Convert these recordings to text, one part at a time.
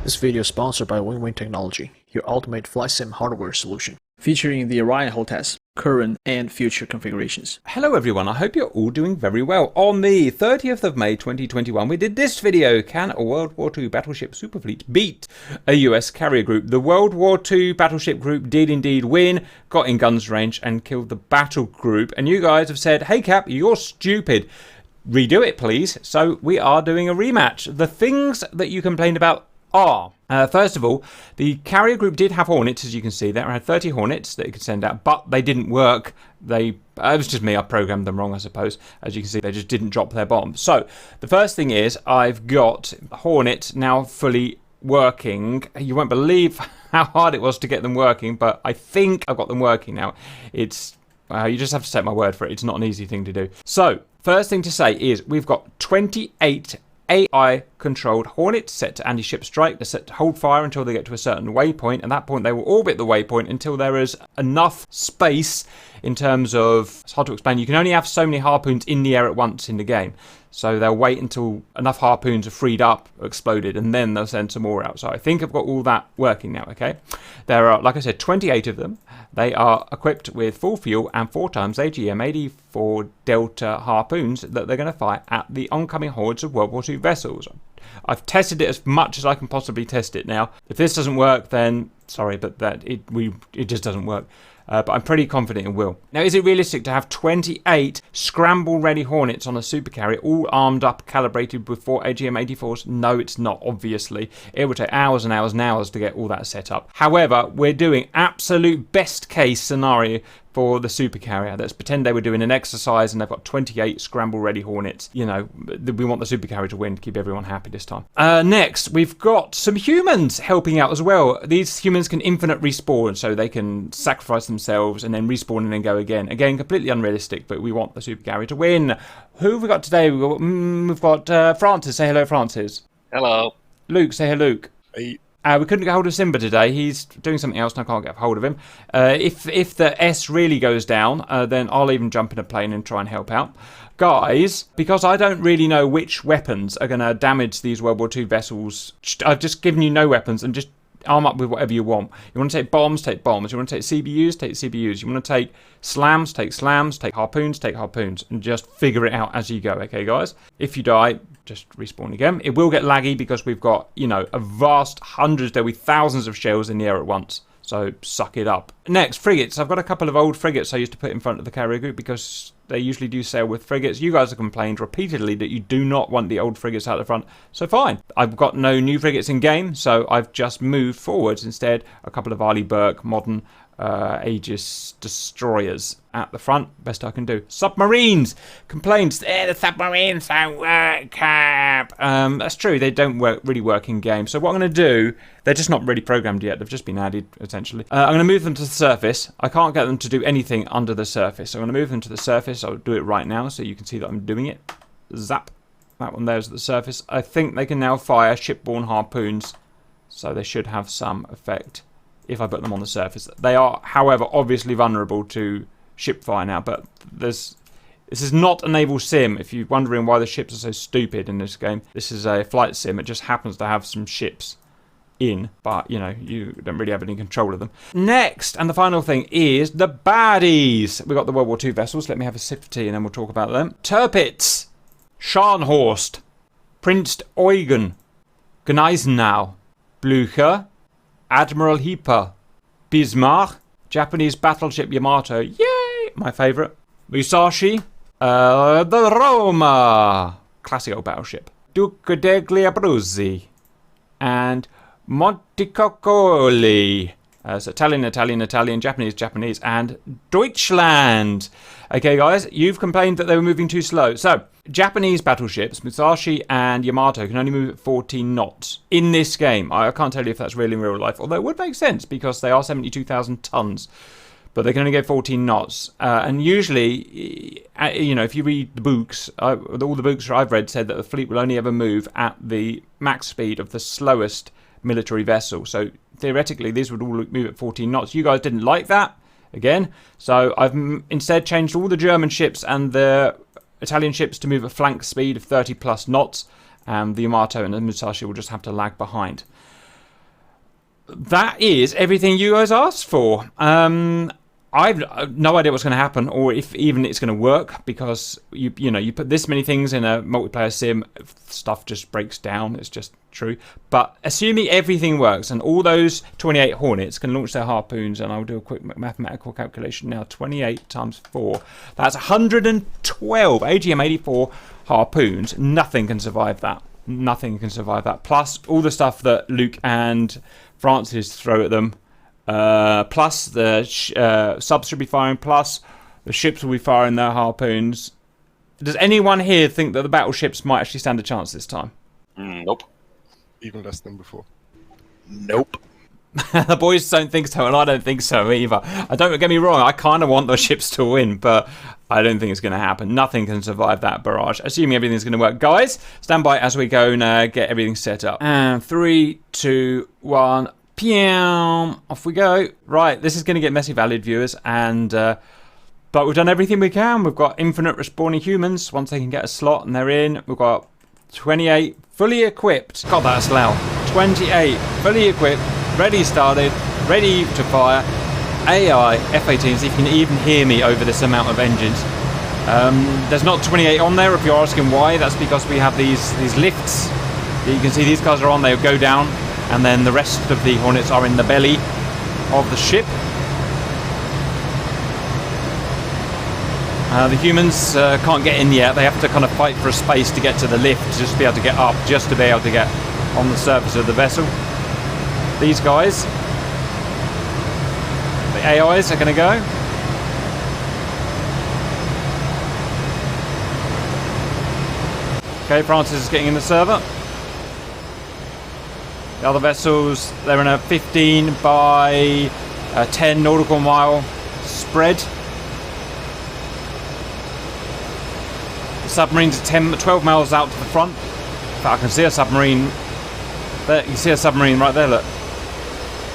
This video is sponsored by WWII Technology, your ultimate flight sim hardware solution, featuring the Orion hull test, current and future configurations. Hello everyone, I hope you're all doing very well. On the 30th of May 2021 we did this video: can a World War II battleship superfleet beat a US carrier group? The World War II battleship group did indeed win, got in guns range and killed the battle group, and you guys have said, hey Cap, you're stupid, redo it please. So we are doing a rematch. The things that you complained about are, first of all, the carrier group did have Hornets, as you can see there. I had 30 Hornets that you could send out, but they didn't work. It was just me, I programmed them wrong, I suppose. As you can see, they just didn't drop their bombs. So the first thing is I've got Hornets now fully working. You won't believe how hard it was to get them working, but I think I've got them working now. It's you just have to take my word for it. It's not an easy thing to do. So first thing to say is we've got 28 AI-controlled Hornets set to anti-ship strike. They're set to hold fire until they get to a certain waypoint. At that point, they will orbit the waypoint until there is enough space in terms of... It's hard to explain. You can only have so many harpoons in the air at once in the game. So they'll wait until enough harpoons are freed up, or exploded, and then they'll send some more out. So I think I've got all that working now, okay? There are, like I said, 28 of them. They are equipped with full fuel and 4 times AGM-84 Delta harpoons that they're going to fire at the oncoming hordes of World War II vessels. I've tested it as much as I can possibly test it now. If this doesn't work, then sorry, but it just doesn't work. But I'm pretty confident it will. Now, is it realistic to have 28 scramble-ready Hornets on a supercarrier, all armed up, calibrated with 4 AGM-84s? No, it's not, obviously. It would take hours and hours and hours to get all that set up. However, we're doing absolute best-case scenario for the supercarrier. Let's pretend they were doing an exercise and they've got 28 scramble-ready Hornets. You know, we want the supercarrier to win to keep everyone happy this time. Next, we've got some humans helping out as well. These humans can infinite respawn, so they can sacrifice themselves and then respawn and then go again. Again, completely unrealistic, but we want the supercarrier to win. Who have we got today? We've got Francis. Say hello, Francis. Hello. Luke. Say hello, Luke. Hey. We couldn't get hold of Simba today. He's doing something else and I can't get hold of him. If the S really goes down, then I'll even jump in a plane and try and help out. Guys, because I don't really know which weapons are going to damage these World War II vessels, I've just given you no weapons and just arm up with whatever you want. You want to take bombs, take bombs. You want to take CBUs, take CBUs. You want to take slams, take slams. Take harpoons, take harpoons. And just figure it out as you go, okay, guys? If you die, just respawn again. It will get laggy because we've got, you know, a vast hundreds, there'll be thousands of shells in the air at once. So suck it up. Next, frigates. I've got a couple of old frigates I used to put in front of the carrier group because they usually do sail with frigates. You guys have complained repeatedly that you do not want the old frigates out the front. So fine. I've got no new frigates in game, so I've just moved forwards instead. A couple of Arleigh Burke modern Aegis destroyers at the front. Best I can do. Submarines! Complaints. The submarines don't work, Cap. That's true. They don't really work in game. So what I'm going to do, they're just not really programmed yet. They've just been added, essentially. I'm going to move them to the surface. I can't get them to do anything under the surface. So I'm going to move them to the surface. I'll do it right now so you can see that I'm doing it. Zap. That one there's at the surface. I think they can now fire shipborne harpoons. So they should have some effect if I put them on the surface. They are, however, obviously vulnerable to ship fire now, but this is not a naval sim. If you're wondering why the ships are so stupid in this game, this is a flight sim. It just happens to have some ships in, but, you know, you don't really have any control of them. Next, and the final thing, is the baddies. We've got the World War II vessels. Let me have a sip of tea and then we'll talk about them. Tirpitz, Scharnhorst, Prinz Eugen, Gneisenau, Blücher, Admiral Hipper, Bismarck, Japanese battleship Yamato, yay, my favourite, Musashi, the Roma, classic old battleship, Duca degli Abruzzi, and Montecuccoli. So Italian, Japanese, and Deutschland. Okay, guys, you've complained that they were moving too slow. So, Japanese battleships, Musashi and Yamato, can only move at 14 knots in this game. I can't tell you if that's real in real life, although it would make sense because they are 72,000 tons. But they can only go 14 knots. And usually, you know, if you read the books, all the books I've read said that the fleet will only ever move at the max speed of the slowest military vessel. So theoretically these would all move at 14 knots. You guys didn't like that again, so I've instead changed all the German ships and the Italian ships to move at flank speed of 30 plus knots, and the Yamato and the Musashi will just have to lag behind. that is everything you guys asked for. I've no idea what's going to happen, or if even it's going to work, because you put this many things in a multiplayer sim, stuff just breaks down. It's just true. But assuming everything works and all those 28 Hornets can launch their harpoons, and I'll do a quick mathematical calculation now. 28 times 4, that's 112 AGM-84 harpoons. Nothing can survive that. Nothing can survive that. Plus all the stuff that Luke and Francis throw at them. Plus the subs should be firing, plus the ships will be firing their harpoons. Does anyone here think that the battleships might actually stand a chance this time? Nope. Even less than before. Nope. The boys don't think so, and I don't think so either. Don't get me wrong, I kind of want the ships to win, but I don't think it's going to happen. Nothing can survive that barrage, assuming everything's going to work. Guys, stand by as we go and get everything set up. And 3, 2, 1... Off we go. Right, this is going to get messy, valued viewers, and but we've done everything we can. We've got infinite respawning humans once they can get a slot and they're in. We've got 28 fully equipped. God, that's loud. 28 fully equipped, ready started, ready to fire. AI F-18s. You can even hear me over this amount of engines. There's not 28 on there. If you're asking why, that's because we have these lifts. You can see these guys are on. They'll go down. And then the rest of the Hornets are in the belly of the ship. The humans can't get in yet. They have to kind of fight for a space to get to the lift, just to be able to get up, just to be able to get on the surface of the vessel. These guys, the AIs, are going to go. Okay, Francis is getting in the server. The other vessels, they're in a 15 by 10 nautical mile spread. The submarines are 12 miles out to the front. In fact, I can see a submarine. There, you can see a submarine right there, look.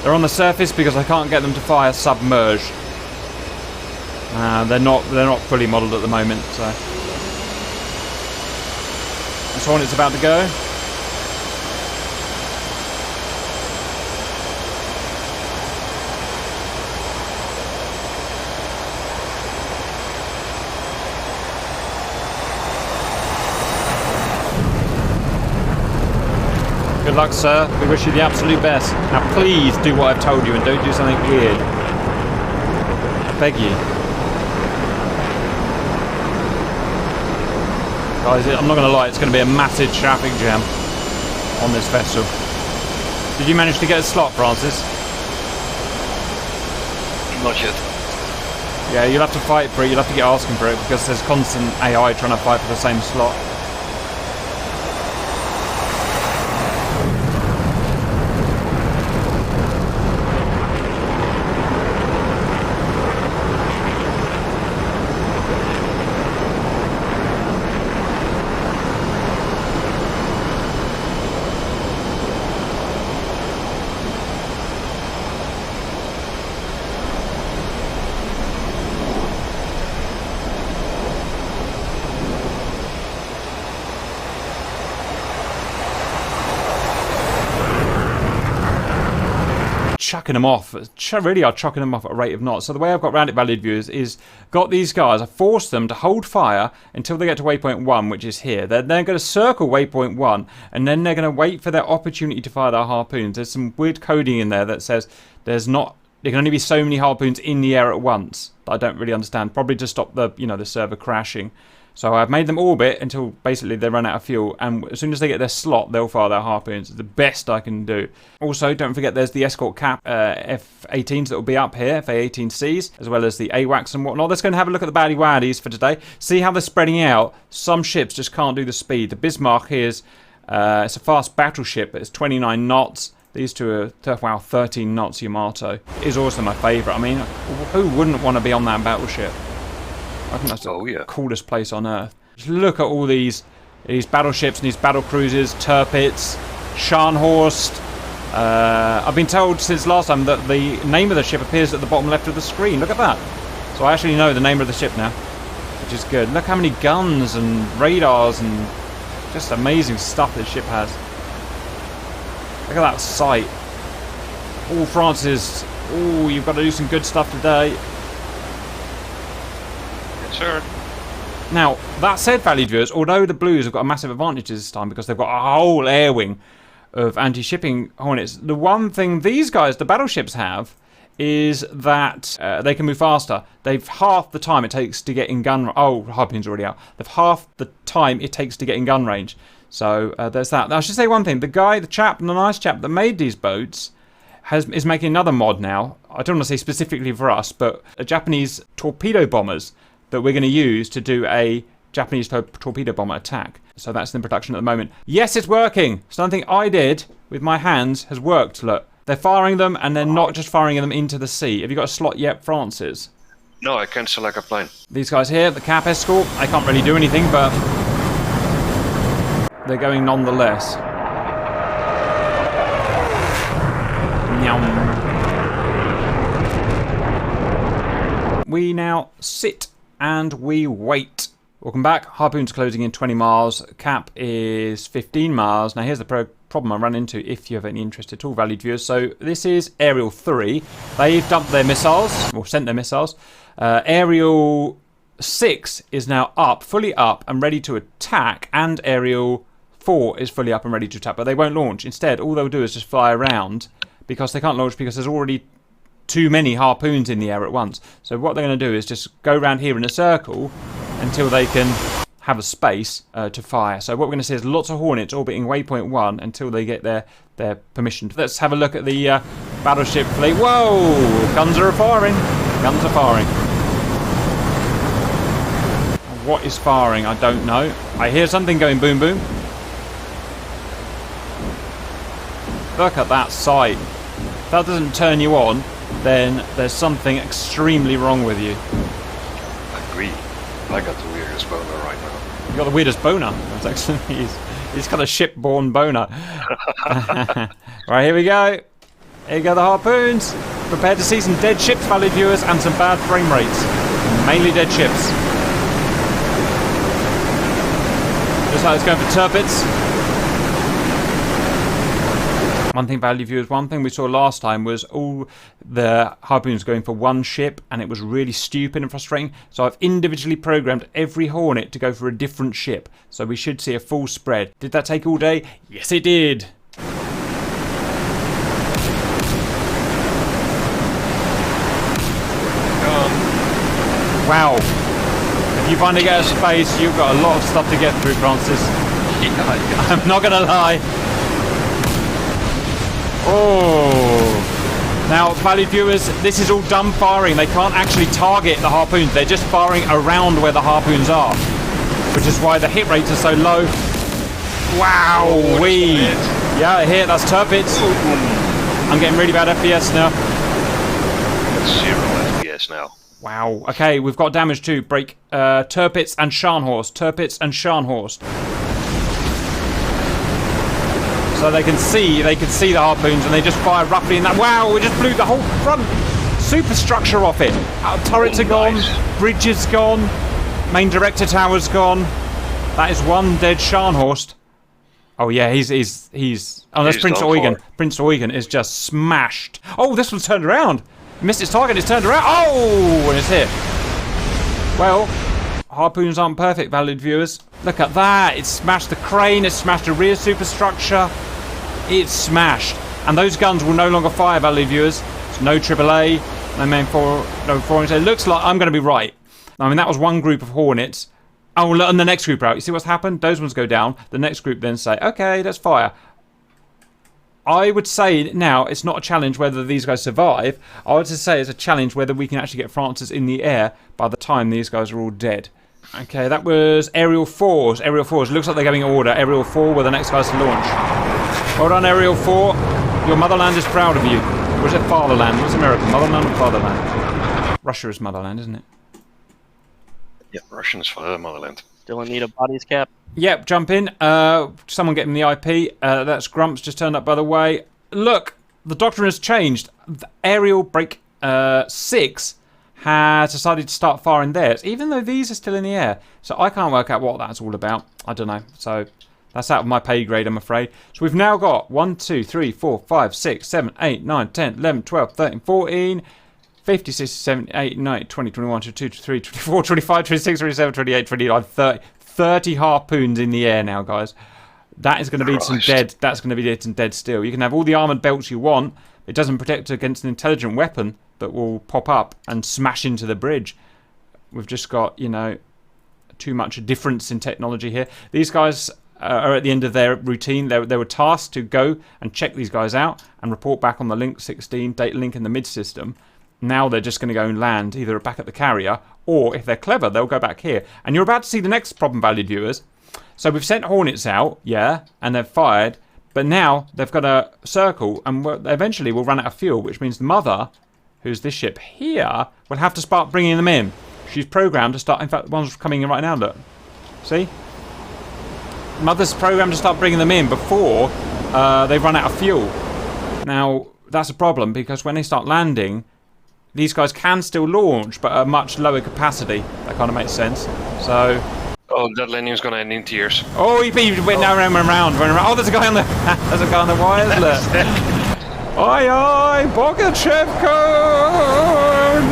They're on the surface because I can't get them to fire submerged. They're not fully modelled at the moment, so. This Hornet's about to go. Good luck, sir. We wish you the absolute best. Now please do what I've told you and don't do something weird. I beg you. Guys, I'm not going to lie, it's going to be a massive traffic jam on this vessel. Did you manage to get a slot, Francis? Not yet. Yeah, you'll have to fight for it. You'll have to get asking for it because there's constant AI trying to fight for the same slot. Chucking them off, really are chucking them off at a rate of knots. So the way I've got around it, valued viewers, is got these guys, I forced them to hold fire until they get to waypoint 1, which is here. They're going to circle waypoint 1, and then they're going to wait for their opportunity to fire their harpoons. There's some weird coding in there that says there can only be so many harpoons in the air at once. That I don't really understand. Probably to stop the the server crashing. So I've made them orbit until basically they run out of fuel, and as soon as they get their slot, they'll fire their harpoons. It's the best I can do. Also, don't forget there's the escort cap F-18s that will be up here, F-A-18Cs, as well as the AWACS and whatnot. Let's go and have a look at the WWIIs for today. See how they're spreading out. Some ships just can't do the speed. The Bismarck here is it's a fast battleship, but it's 29 knots. These two are, wow, 13 knots Yamato. It is also my favourite. I mean, who wouldn't want to be on that battleship? I think that's the coolest place on Earth. Just look at all these battleships and these battle cruisers, Tirpitz, Scharnhorst. I've been told since last time that the name of the ship appears at the bottom left of the screen. Look at that. So I actually know the name of the ship now, which is good. Look how many guns and radars and just amazing stuff this ship has. Look at that sight. Oh, Francis. Oh, you've got to do some good stuff today. Yes, sir. Now, that said, valued viewers, although the Blues have got a massive advantage this time because they've got a whole air wing of anti-shipping Hornets, the one thing these guys, the battleships, have is that they can move faster. They've halved the time it takes to get in gun... Oh, Harpoon's already out. They've halved the time it takes to get in gun range. So there's that. Now, I should say one thing. The chap, the nice chap that made these boats is making another mod now. I don't want to say specifically for us, but Japanese torpedo bombers that we're going to use to do a Japanese torpedo bomber attack. So that's in production at the moment. Yes, it's working. Something I did with my hands has worked. Look, they're firing them, and they're not just firing them into the sea. Have you got a slot yet, Francis? No, I can't select a plane. These guys here, the Cap Escort, I can't really do anything, but they're going nonetheless. Nyam. We now sit and we wait. Welcome back. Harpoon's closing in 20 miles. Cap is 15 miles. Now here's the problem I run into if you have any interest at all, valued viewers. So this is Aerial 3. They've dumped their missiles, or sent their missiles. Aerial 6 is now up, fully up and ready to attack, and Aerial 4 is fully up and ready to attack, but they won't launch. Instead, all they'll do is just fly around because they can't launch because there's already too many Harpoons in the air at once. So what they're going to do is just go around here in a circle until they can have a space to fire. So what we're going to see is lots of Hornets orbiting waypoint 1 until they get their permission. Let's have a look at the battleship fleet. Whoa! Guns are firing. Guns are firing. What is firing? I don't know. I hear something going boom boom. Look at that sight. If that doesn't turn you on, then there's something extremely wrong with you. Agree. I got the weirdest boner right now. You got the weirdest boner. That's actually he's got a shipborne boner. Right, here we go. Here go the Harpoons. Prepare to see some dead ships, valued viewers, and some bad frame rates. Mainly dead ships. Just like it's going for turpits. One thing, valued viewers, one thing we saw last time was all the Harpoons going for one ship, and it was really stupid and frustrating. So I've individually programmed every Hornet to go for a different ship. So we should see a full spread. Did that take all day? Yes, it did. Wow. If you finally get a space, you've got a lot of stuff to get through, Francis. I'm not going to lie. Oh. Now, valued viewers, this is all dumb firing. They can't actually target the Harpoons. They're just firing around where the Harpoons are, which is why the hit rates are so low. Wow. Yeah, here, that's turpits. I'm getting really bad FPS now. That's 0 FPS now. Wow. Okay, we've got damage too. Break turpits and Scharnhorst. Turpits and Scharnhorst. So they can see the Harpoons, and they just fire roughly in that. Wow, we just blew the whole front superstructure off it. Our turrets are gone, bridge is gone, main director tower's gone. That is one dead Scharnhorst. Oh yeah, he's oh, that's Prince Eugen. Prince Eugen is just smashed. Oh, this one's turned around. Missed its target, it's turned around. Oh, and it's hit. Well, Harpoons aren't perfect, valued viewers. Look at that. It smashed the crane. It smashed the rear superstructure. It's smashed. And those guns will no longer fire, valued viewers. It's no AAA, no main no foreign. It looks like I'm going to be right. I mean, that was one group of Hornets. Oh, look, and the next group are out. You see what's happened? Those ones go down. The next group then say, okay, let's fire. I would say now it's not a challenge whether these guys survive. I would just say it's a challenge whether we can actually get Francis in the air by the time these guys are all dead. Okay, that was Aerial 4s. Aerial 4s. Looks like they're going in order. Aerial 4 were the next guys to launch. Well done, Aerial 4. Your motherland is proud of you. Or is it fatherland? What's America? Motherland or fatherland? Russia is motherland, isn't it? Yeah, Russian is for motherland. Still in need of bodies, Cap? Yep, jump in. Someone get him the IP. That's Grumps just turned up, by the way. Look, the doctrine has changed. The Aerial Break 6 has decided to start firing theirs, even though these are still in the air. So I can't work out what that's all about. I don't know. So That's out of my pay grade, I'm afraid. So we've now got 1, 2, 3, 4, 5, 6, 7, 8, 9, 10, 11, 12, 13, 14, 15, 16, 17, 18, 19, 20, 21, 22, 23, 24, 25, 26, 27, 28, 29, 30. 30 harpoons in the air now, guys. That is going to be some dead. That's going to be some dead steel. You can have all the armoured belts you want. It doesn't protect against an intelligent weapon that will pop up and smash into the bridge. We've just got, you know, too much difference in technology here. These guys are at the end of their routine. They were tasked to go and check these guys out and report back on the Link 16 data link in the mid-system. Now they're just going to go and land either back at the carrier, or if they're clever, they'll go back here. And you're about to see the next problem, valued viewers. So we've sent Hornets out, yeah, and they've fired, but now they've got a circle, and eventually we'll run out of fuel, which means the Mother, who's this ship here, will have to start bringing them in. She's programmed to start. In fact, one's coming in right now. Look, see, Mother's programmed to start bringing them in before they run out of fuel. Now that's a problem because when they start landing, these guys can still launch, but at a much lower capacity. That kind of makes sense. So. Oh, that landing's gonna end in tears. Oh, he went round and round. Oh, there's a guy on the there's a guy on the wires. Look. Aye, aye, Battleship code.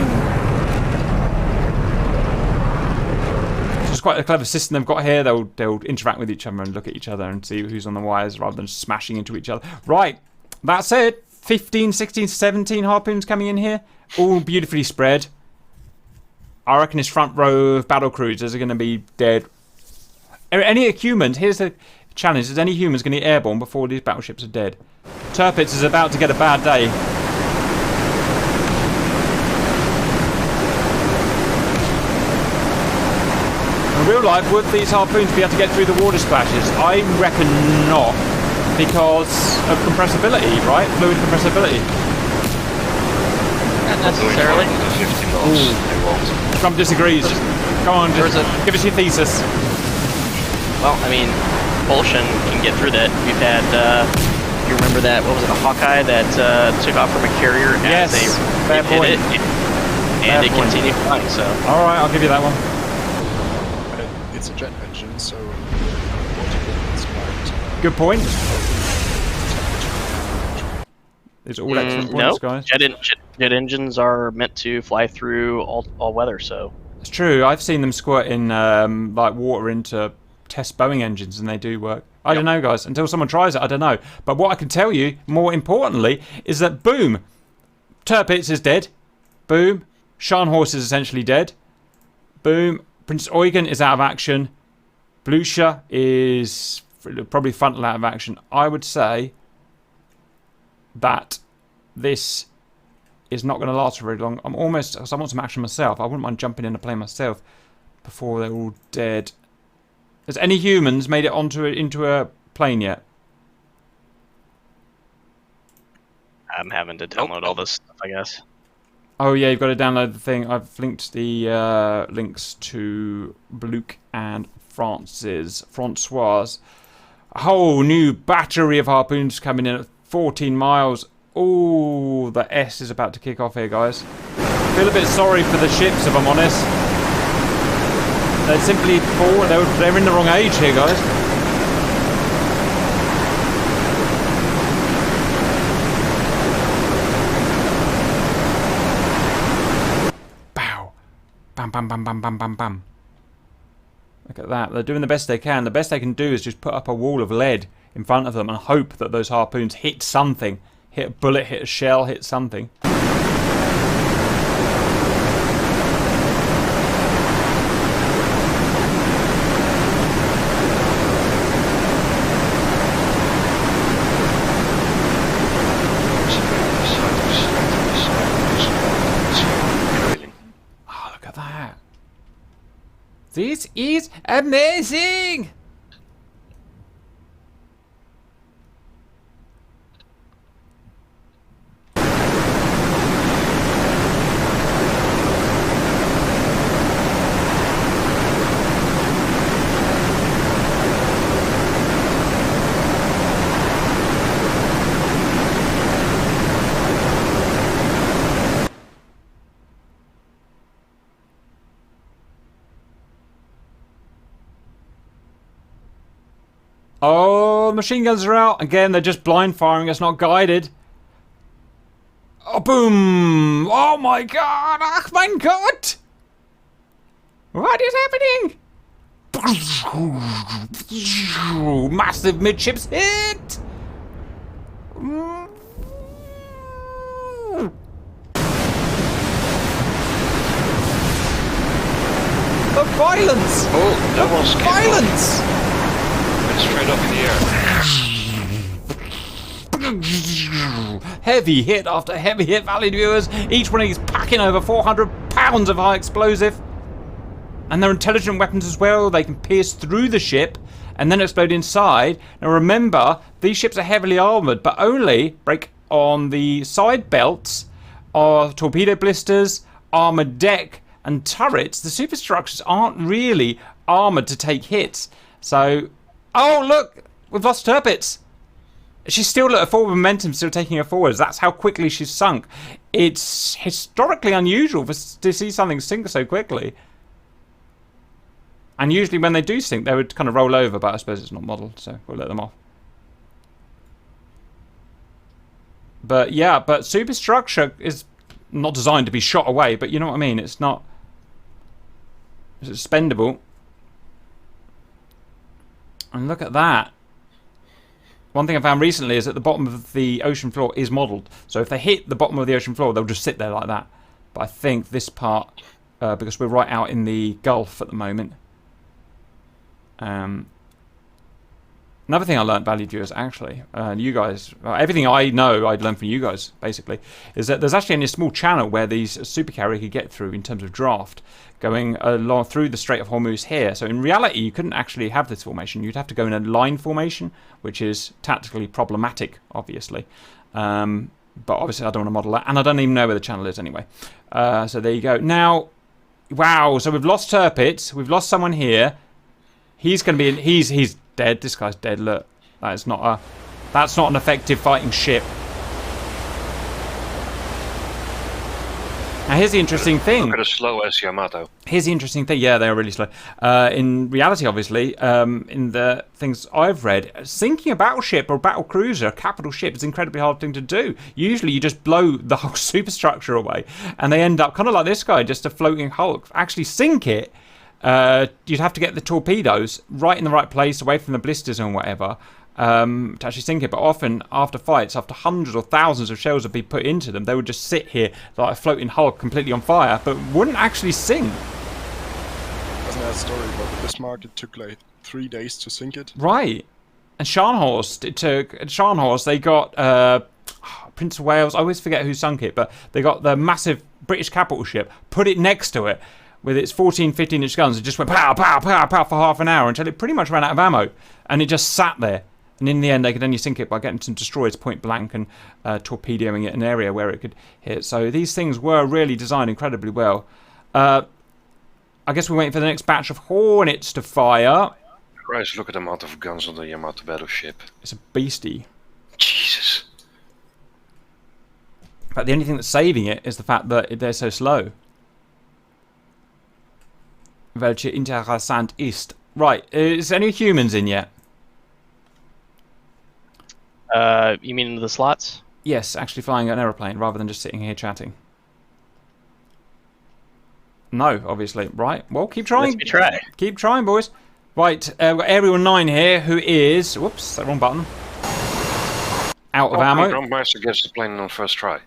It's quite a clever system they've got here. They'll interact with each other and look at each other and see who's on the wires rather than smashing into each other. Right, that's it. 15, 16, 17 harpoons coming in here, all beautifully spread. I reckon this front row of battle cruisers are going to be dead. Any humans, here's the challenge, is any humans going to get airborne before these battleships are dead? Tirpitz is about to get a bad day. In real life, would these harpoons be able to get through the water splashes? I reckon not, because of compressibility, right? Fluid compressibility. Not necessarily. Trump disagrees. Come on, just give us your thesis. Well, I mean, propulsion can get through that. We've had, you remember that, what was it, a Hawkeye that took off from a carrier yes, as fair they point. hit it, and it continued flying, so. Alright, I'll give you that one. It's a jet engine, so it's quite, good point. It's all excellent points, no, guys. Jet engines are meant to fly through all weather, so. It's true. I've seen them squirting like water into test Boeing engines, and they do work. I don't know, guys. Until someone tries it, I don't know. But what I can tell you, more importantly, is that boom, Tirpitz is dead. Boom, Scharnhorst is essentially dead. Boom, Prince Eugen is out of action. Blucher is probably frontal out of action. I would say that this is not going to last for very long. I want some action myself. I wouldn't mind jumping in and playing myself before they're all dead. Has any humans made it into a plane yet? I'm having to download all this stuff, I guess. Oh yeah, you've got to download the thing. I've linked the links to Luke and Francois. A whole new battery of harpoons coming in at 14 miles. Oh, the S is about to kick off here, guys. Feel a bit sorry for the ships, if I'm honest. They're simply poor. They're in the wrong age here, guys. Bow. Bam, bam, bam, bam, bam, bam, bam. Look at that. They're doing the best they can. The best they can do is just put up a wall of lead in front of them and hope that those harpoons hit something. Hit a bullet, hit a shell, hit something. Oh, look at that. This is amazing! Oh, the machine guns are out. Again, they're just blind firing. It's not guided. Oh, boom. Oh, my God. Ach, mein Gott. What is happening? Massive midships hit. The violence! Oh, that was Violence! Went straight up in the air. Heavy hit after heavy hit, valued viewers. Each one of these packing over 400 pounds of high explosive. And they're intelligent weapons as well. They can pierce through the ship and then explode inside. Now remember, these ships are heavily armoured, but only break on the side belts or torpedo blisters, armoured deck, and turrets. The superstructures aren't really armoured to take hits. So, oh look, we've lost Tirpitz. She's still at a forward momentum, still taking her forwards. That's how quickly she's sunk. It's historically unusual to see something sink so quickly. And usually when they do sink, they would kind of roll over, but I suppose it's not modelled, so we'll let them off. But yeah, but superstructure is not designed to be shot away, but you know what I mean? It's not... It's expendable. And look at that. One thing I found recently is that the bottom of the ocean floor is modelled. So if they hit the bottom of the ocean floor, they'll just sit there like that. But I think this part, because we're right out in the Gulf at the moment. Another thing I learned, valued viewers, actually, you guys, everything I know I'd learned from you guys, basically, is that there's actually only a small channel where these supercarrier could get through in terms of draft, going along through the Strait of Hormuz here. So in reality, you couldn't actually have this formation. You'd have to go in a line formation, which is tactically problematic, obviously. But obviously I don't want to model that, and I don't even know where the channel is anyway. So there you go. Now, wow, so we've lost Tirpitz, we've lost someone here. He's going to be, he's dead. This guy's dead. Look, that's not an effective fighting ship. Now here's the interesting thing. Look at as slow as Yamato. Here's the interesting thing. Yeah, they are really slow. In reality, obviously, in the things I've read, sinking a battleship or a battle cruiser, a capital ship, is an incredibly hard thing to do. Usually, you just blow the whole superstructure away, and they end up kind of like this guy, just a floating hulk. Actually, sink it. You'd have to get the torpedoes right in the right place, away from the blisters and whatever, to actually sink it. But often, after fights, after hundreds or thousands of shells would be put into them, they would just sit here like a floating hulk, completely on fire, but wouldn't actually sink. Wasn't that story about the Bismarck? It took like 3 days to sink it. Right. And Scharnhorst, it took... At Scharnhorst, they got... Prince of Wales, I always forget who sunk it, but they got the massive British capital ship, put it next to it, with its 14, 15-inch guns, it just went pow, pow, pow, pow for half an hour until it pretty much ran out of ammo. And it just sat there. And in the end, they could only sink it by getting some destroyers point blank and torpedoing it in an area where it could hit. So these things were really designed incredibly well. I guess we're waiting for the next batch of Hornets to fire. Christ, look at the amount of guns on the Yamato battleship. It's a beastie. Jesus. But the only thing that's saving it is the fact that they're so slow. Welche interessant ist. Right, is there any humans in yet? You mean the slots? Yes, actually flying an aeroplane rather than just sitting here chatting. No, obviously. Right, well, keep trying. Let's try. Keep trying, boys. Right, we've got Aerial 9 here, who is... Whoops, that wrong button. Out of ammo. Grandmaster gets the plane on first try.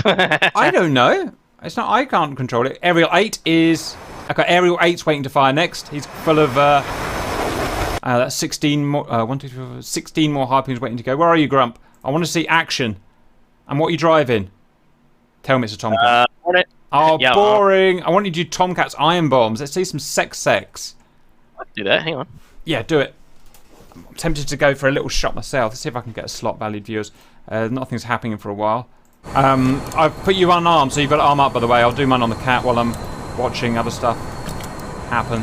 I don't know. It's not. I can't control it. Aerial 8 is... Okay, Aerial 8's waiting to fire next. He's full of... that's 16 more... 16 more harpoons waiting to go. Where are you, Grump? I want to see action. And what are you driving? Tell me, Mr. Tomcat. Oh, yeah, boring. I want you to do Tomcat's iron bombs. Let's see some sex. Let's do that. Hang on. Yeah, do it. I'm tempted to go for a little shot myself. Let's see if I can get a slot, valued viewers. Nothing's happening for a while. I've put you unarmed, so you've got to arm up, by the way. I'll do mine on the cat while I'm watching other stuff happen.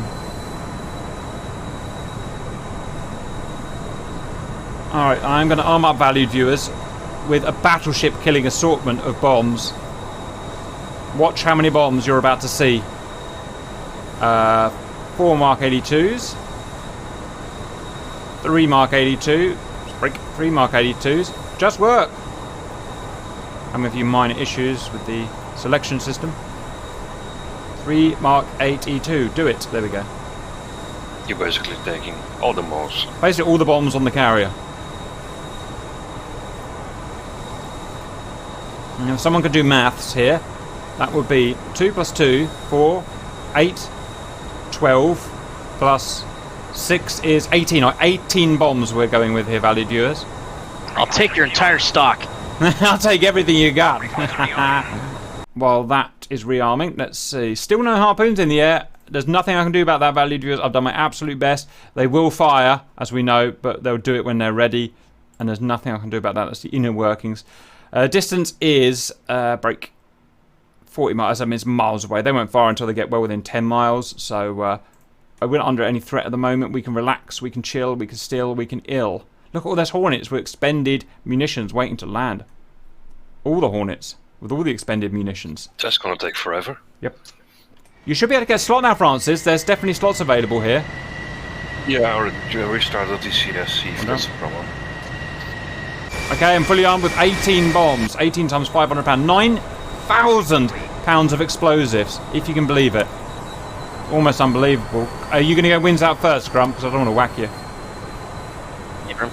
Alright, I'm going to arm up, valued viewers, with a battleship killing assortment of bombs. Watch how many bombs you're about to see. 4 Mark 82s. 3 Mark 82. Break 3 Mark 82s. Just work. Having a few minor issues with the selection system. 3 Mark 82. Do it. There we go. You're basically taking all the bombs. Basically all the bombs on the carrier. And if someone could do maths here, that would be 2 plus 2, 4, 8, 12, plus 6 is 18. Or 18 bombs we're going with here, valued viewers. I'll take your entire stock. I'll take everything you got. While that is rearming, let's see. Still no harpoons in the air. There's nothing I can do about that, valued viewers. I've done my absolute best. They will fire, as we know, but they'll do it when they're ready. And there's nothing I can do about that. That's the inner workings. Distance is break 40 miles. I mean, it's miles away. They won't fire until they get well within 10 miles. So we're not under any threat at the moment. We can relax, we can chill, we can steal, we can ill. Look at all those Hornets with expended munitions waiting to land. All the Hornets with all the expended munitions. That's gonna take forever. Yep. You should be able to get a slot now, Francis. There's definitely slots available here. Yeah, or restart the DCS, see if that's a problem. Okay, I'm fully armed with 18 bombs. 18 times £500. 9,000 pounds of explosives, if you can believe it. Almost unbelievable. Are you going to go wins out first, Grump? Because I don't want to whack you. Yeah.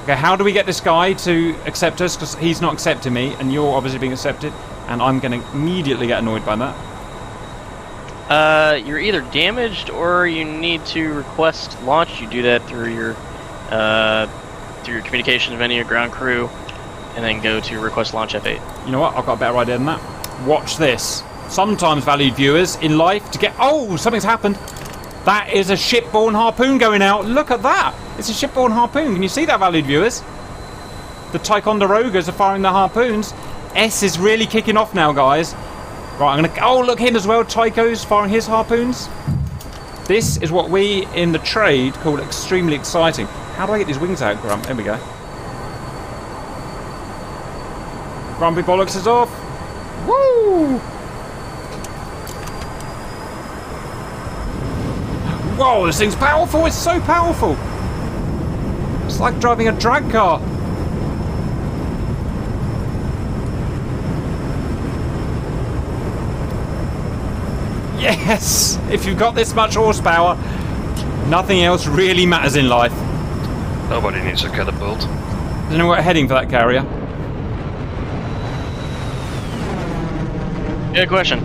Okay, how do we get this guy to accept us? Because he's not accepting me, and you're obviously being accepted. And I'm going to immediately get annoyed by that. You're either damaged or you need to request launch. You do that through your communications menu, ground crew, and then go to request launch F8. You know what? I've got a better idea than that. Watch this. Sometimes, valued viewers, in life, to get... Oh, something's happened. That is a shipborne harpoon going out. Look at that. It's a shipborne harpoon. Can you see that, valued viewers? The Ticonderogas are firing their harpoons. S is really kicking off now, guys. Right, I'm going to... Oh, look, him as well. Tycho's firing his harpoons. This is what we, in the trade, call extremely exciting. How do I get these wings out, Grump? There we go. Grumpy Bollocks is off. Woo! Whoa, this thing's powerful. It's so powerful. It's like driving a drag car. Yes! If you've got this much horsepower, nothing else really matters in life. Nobody needs a catapult. Does anyone got a heading for that carrier? Good question.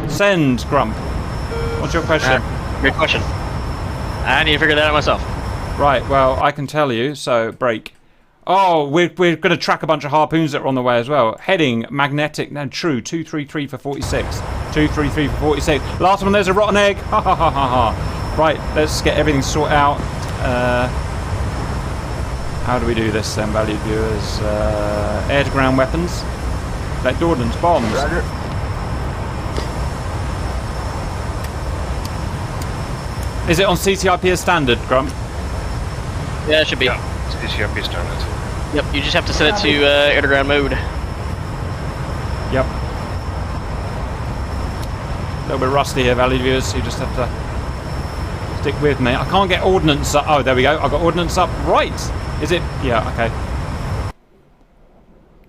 Send, Grump. What's your question? Great question. I need to figure that out myself. Right, well, I can tell you, so break. Oh, we're going to track a bunch of harpoons that are on the way as well. Heading, magnetic, no, true, 233 for 46. 233 for 46. Last one, there's a rotten egg. Ha ha ha ha ha. Right, let's get everything sorted out. How do we do this then, valued viewers? Air-to-ground weapons. Like ordnance, bombs. Roger. Is it on CCIP as standard, Grump? Yeah, it should be. Yeah, it's DCRP standard. Yep, you just have to set it to air-to-ground mode. Yep. A little bit rusty here, valued viewers, so you just have to stick with me. I can't get ordnance up. Oh, there we go. I've got ordnance up. Right. Is it? Yeah, okay.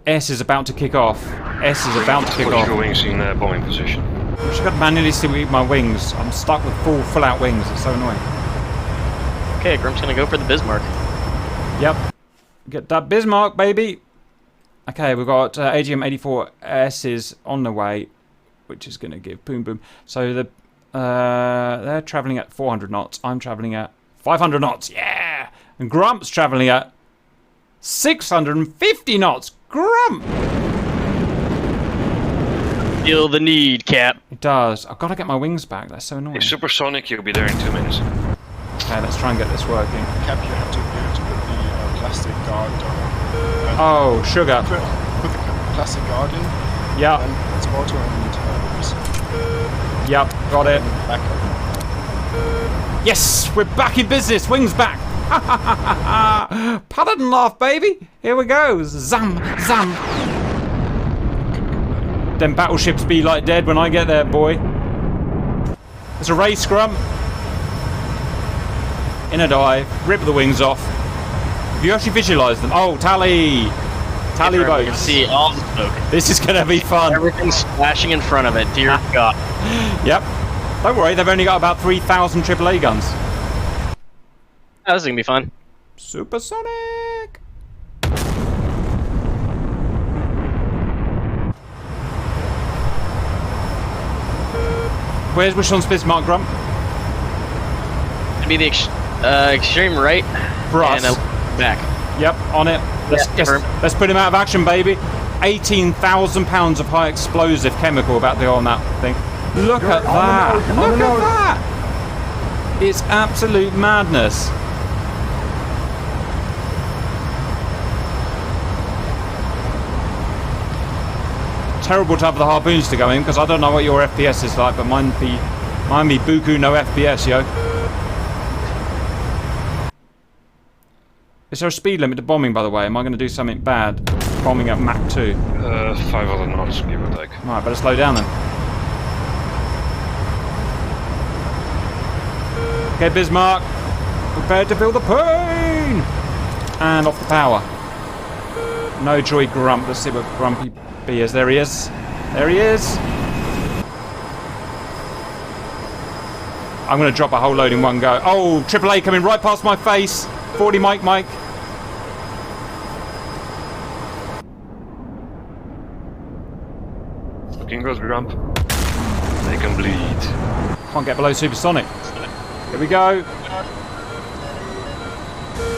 S is about to kick off. S is about to kick Put off. your wings in bombing position. I should have manually see my wings. I'm stuck with full out wings. It's so annoying. Okay, Grump's gonna go for the Bismarck. Yep. Get that Bismarck, baby. Okay, we've got AGM 84S is on the way, which is going to give boom boom. So they're travelling at 400 knots. I'm travelling at 500 knots. Yeah! And Grump's travelling at 650 knots. Grump! Feel the need, Cap. It does. I've got to get my wings back. That's so annoying. If supersonic, you'll be there in 2 minutes. Okay, let's try and get this working. Cap, you have to put the plastic guard on. Oh, sugar. Put the plastic guard in, Yep. and it's water and Yep, got it. back up. Yes, we're back in business. Wings back. Pattern laugh, baby. Here we go. Zam, zam. Them battleships be like dead when I get there, boy. It's a race, Grump. in a dive, rip the wings off. Have you actually visualised them? Oh, tally! Tally You can boats. see all the smoke. This is going to be fun. Everything's splashing in front of it. Dear God. Yep. Don't worry, they've only got about 3,000 AAA guns. Oh, this is gonna be fun. Supersonic! Which one's Bismarck, Grump? It'd be the extreme right. For us. And back. Yep, on it. Let's put him out of action, baby. 18,000 pounds of high explosive chemical about to go on that thing. Look at that! Look at that! It's absolute madness. Terrible to have the harpoons to go in because I don't know what your FPS is like, but mine be buku no FPS, yo. Is there a speed limit to bombing, by the way? Am I going to do something bad? Bombing at Mach 2. 500 knots, give or take. Right, better slow down then. Okay, Bismarck. Prepare to feel the pain! And off the power. No joy, Grump. Let's see what Grumpy B is. There he is. There he is. I'm going to drop a whole load in one go. Oh, AAA coming right past my face. 40 Mike. Looking good, Grump. They can bleed. Can't get below supersonic. Here we go.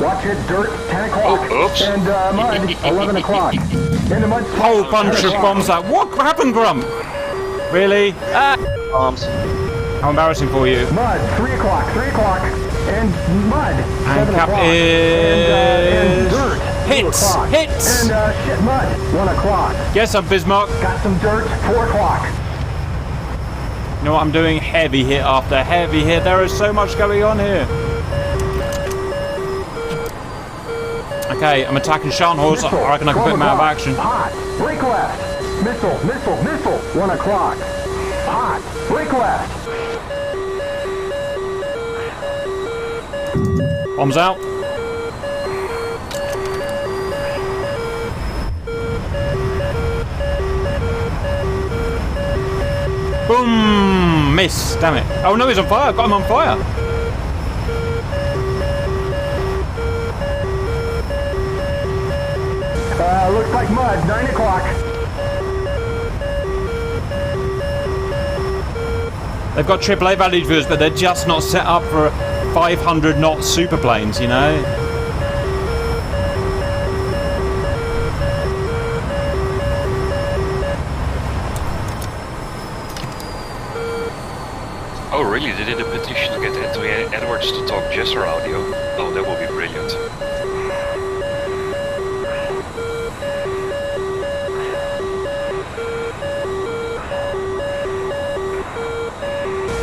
Watch it, dirt, 10 o'clock. Oops. And mud, 11 o'clock. In the mud. Whole bunch of bombs out. What happened, Grump? Really? Bombs. How embarrassing for you. Mud, 3 o'clock, 3 o'clock. And mud, 7 cap o'clock. is... And dirt, 2 Hits! o'clock. Hits! And shit, mud, 1 o'clock. Yes, I'm Bismarck. Got some dirt, 4 o'clock. You know what I'm doing? Heavy hit after heavy hit. There is so much going on here. Okay, I'm attacking Scharnhorst. I reckon I can put him out of action. Hot, break left. Missile, 1 o'clock. Hot, break left. Bombs out. Boom! Miss. Damn it. Oh no, he's on fire. I've got him on fire. Looks like mud, 9 o'clock. They've got AAA valued viewers, but they're just not set up for 500 knot superplanes, you know? Oh, really? They did a petition to get Anthony Edwards to talk Jesser audio? Oh, that will be brilliant.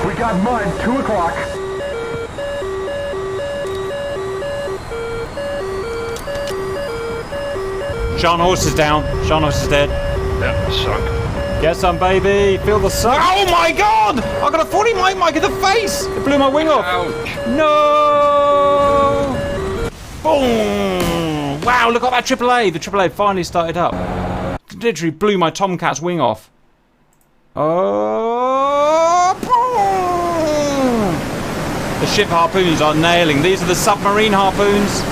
We got mud, 2 o'clock. Scharnhorst is down. Scharnhorst is dead. Yeah, sunk. Get some, baby. Feel the sun. Oh my god! I got a 40 Mike in the face! It blew my wing off. Ouch. No! Boom! Wow, look at that AAA. The AAA finally started up. Literally blew my Tomcat's wing off. Oh! Boom! The ship harpoons are nailing. These are the submarine harpoons.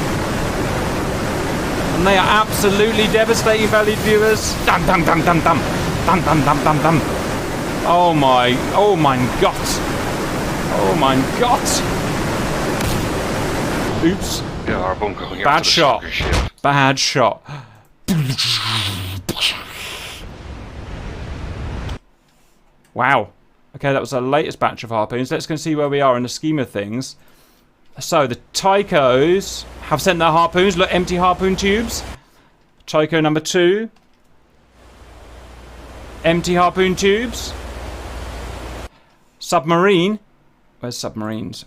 And they are absolutely devastating, valued viewers. Dum dum dum dum dum. Dum dum dum dum dum. Oh my god. Oh my god. Oops. Yeah, harpoon going Bad after the shot. sunken ship. Bad shot. Wow. Okay, that was our latest batch of harpoons. Let's go and see where we are in the scheme of things. So, the Tychos have sent their harpoons. Look, empty harpoon tubes. Tycho number 2. Empty harpoon tubes. Submarine. Where's submarines?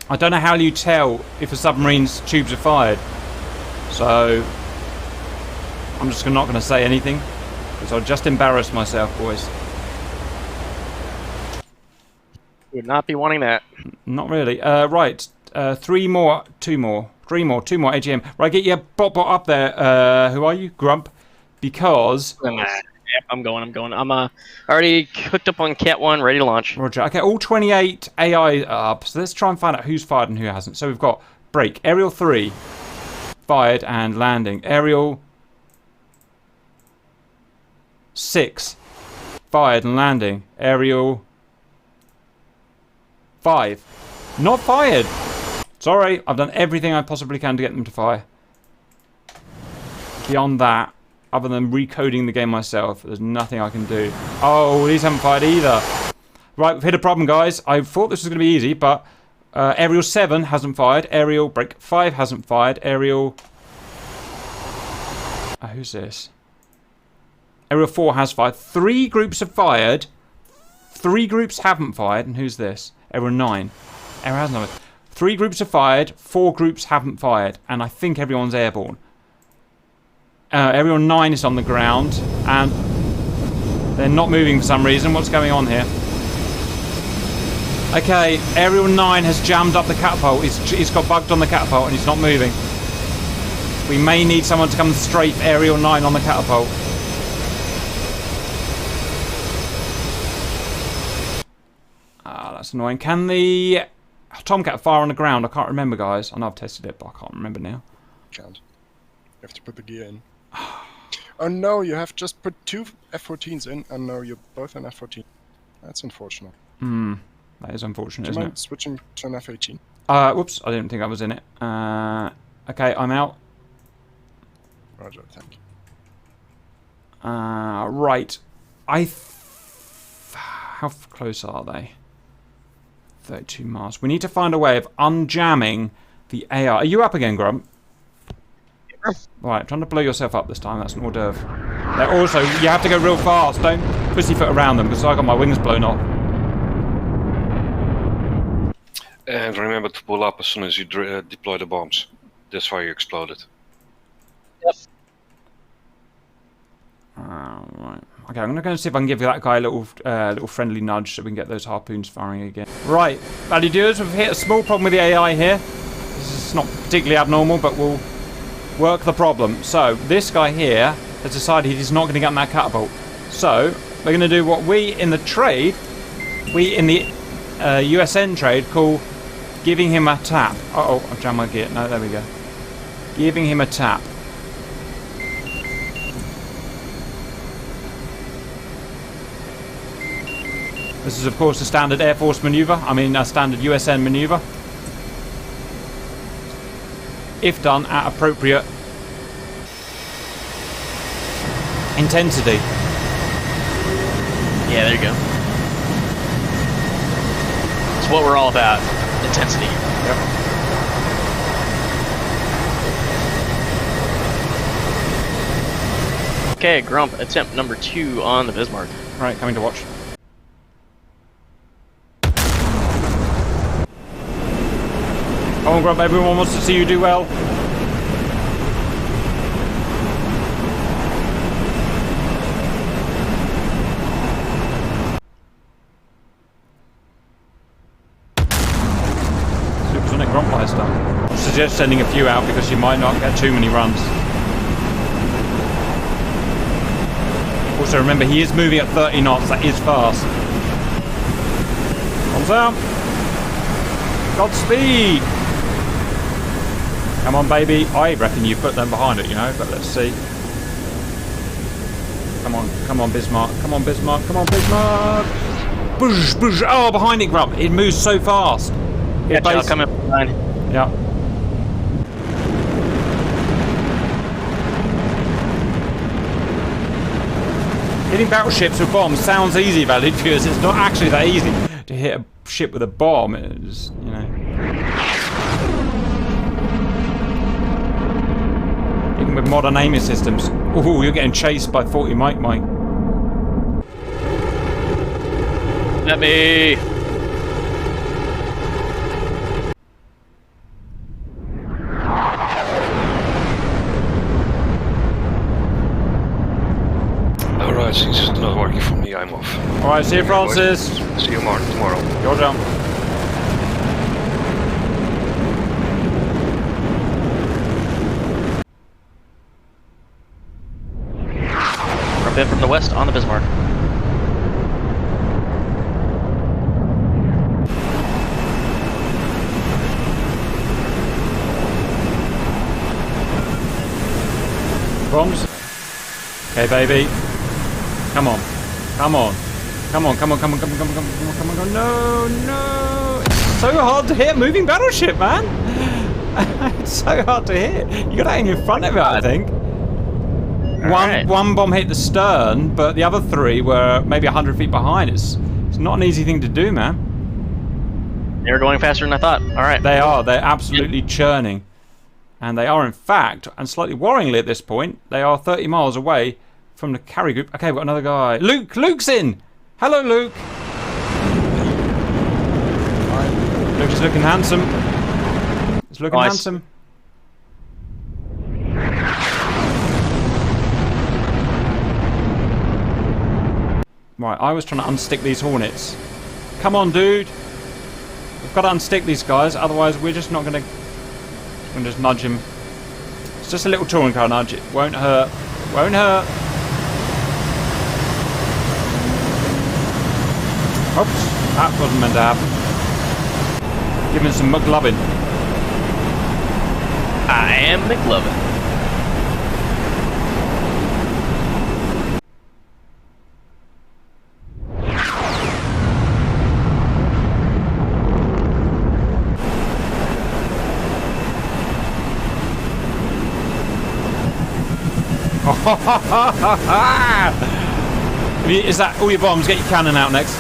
I don't know how you tell if a submarine's tubes are fired. So, I'm just not going to say anything. Because I'll just embarrass myself, boys. Would not be wanting that. Not really. Right. 3 more, 2 more, 3 more, 2 more AGM. Right, get your bot up there. Who are you? Grump. Because... Yep, I'm going. I'm already hooked up on Cat 1, ready to launch. Roger. Okay, all 28 AI are up. So let's try and find out who's fired and who hasn't. So we've got break. Aerial 3, fired and landing. Aerial 6, fired and landing. Aerial 5, not fired. Sorry, I've done everything I possibly can to get them to fire. Beyond that, other than recoding the game myself, there's nothing I can do. Oh, these haven't fired either. Right, we've hit a problem, guys. I thought this was going to be easy, but Aerial 7 hasn't fired. Aerial break 5 hasn't fired. Aerial... who's this? Aerial 4 has fired. 3 groups have fired. 3 groups haven't fired. And who's this? Aerial 9. Aerial hasn't fired. 3 groups have fired. 4 groups haven't fired. And I think everyone's airborne. Aerial 9 is on the ground, and they're not moving for some reason. What's going on here? Okay, Aerial 9 has jammed up the catapult. He's got bugged on the catapult, and he's not moving. We may need someone to come and strafe Aerial 9 on the catapult. Ah, that's annoying. Can the Tomcat fire on the ground? I can't remember, guys. I know I've tested it, but I can't remember now. Can't. You have to put the gear in. Oh no, you have just put 2 F-14s in, and now you're both an F-14. That's unfortunate. That is unfortunate, Do you isn't mind it? switching to an F-18? Whoops, I didn't think I was in it. Okay, I'm out. Roger, thank you. Right. How close are they? 32 miles. We need to find a way of unjamming the AR. Are you up again, Grump? Right, trying to blow yourself up this time. That's an hors d'oeuvre. They're also, you have to go real fast. Don't pussyfoot around them because I got my wings blown off. And remember to pull up as soon as you deploy the bombs. That's why you exploded. Yep. Right. Okay, I'm gonna go and see if I can give that guy a little friendly nudge so we can get those harpoons firing again. Right, value viewers, we've hit a small problem with the AI here. This is not particularly abnormal, but we'll work the problem. So this guy here has decided he's not going to get on that catapult. So we're going to do what we in the trade, we in the USN trade call giving him a tap. Uh-oh, I've jammed my gear. No, there we go. Giving him a tap. This is of course a standard Air Force maneuver. I mean a standard USN maneuver. If done at appropriate intensity. Yeah, there you go. It's what we're all about. Intensity. Yep. Okay, Grump, attempt number 2 on the Bismarck. Right, coming to watch. Come on, Grump, everyone wants to see you do well. Supersonic Grumpmeister. I suggest sending a few out because you might not get too many runs. Also remember, he is moving at 30 knots, that is fast. Bombs out. Godspeed! Come on, baby. I reckon you put them behind it, you know, but let's see. Come on, Bismarck. Come on, Bismarck. Come on, Bismarck. Boosh, boosh. Oh, behind it, Grump. It moves so fast. Yeah, I'll come up behind. Yeah. Hitting battleships with bombs sounds easy, valid viewers. It's not actually that easy to hit a ship with a bomb. It's, you know. Even with modern aiming systems. Ooh, you're getting chased by 40 Mike. Let me. Alright, since it's not working for me, I'm off. Alright, see you, Francis. See you tomorrow. Your jump. Drop in from the west on the Bismarck. Bombs. Okay, baby. Come on. Come on. Come on, come on, come on, come on, come on, come on, come on, come on, come on. No, no. It's so hard to hit moving battleship, man. It's so hard to hit. You got to aim in front of it, I think. One bomb hit the stern, but the other 3 were maybe 100 feet behind. It's not an easy thing to do, man. They're going faster than I thought. All right. They are. They're absolutely churning. And they are, in fact, and slightly worryingly at this point, they are 30 miles away from the carry group. Okay, we've got another guy. Luke! Luke's in! Hello, Luke! Luke is looking handsome. He's looking handsome. Right, I was trying to unstick these Hornets. Come on, dude! We've got to unstick these guys, otherwise we're just not going to... I'm just nudge him. It's just a little touring car nudge. It won't hurt. Won't hurt. Oops. That wasn't meant to happen. Give him some McLovin. I am McLovin. Is that all your bombs? Get your cannon out next.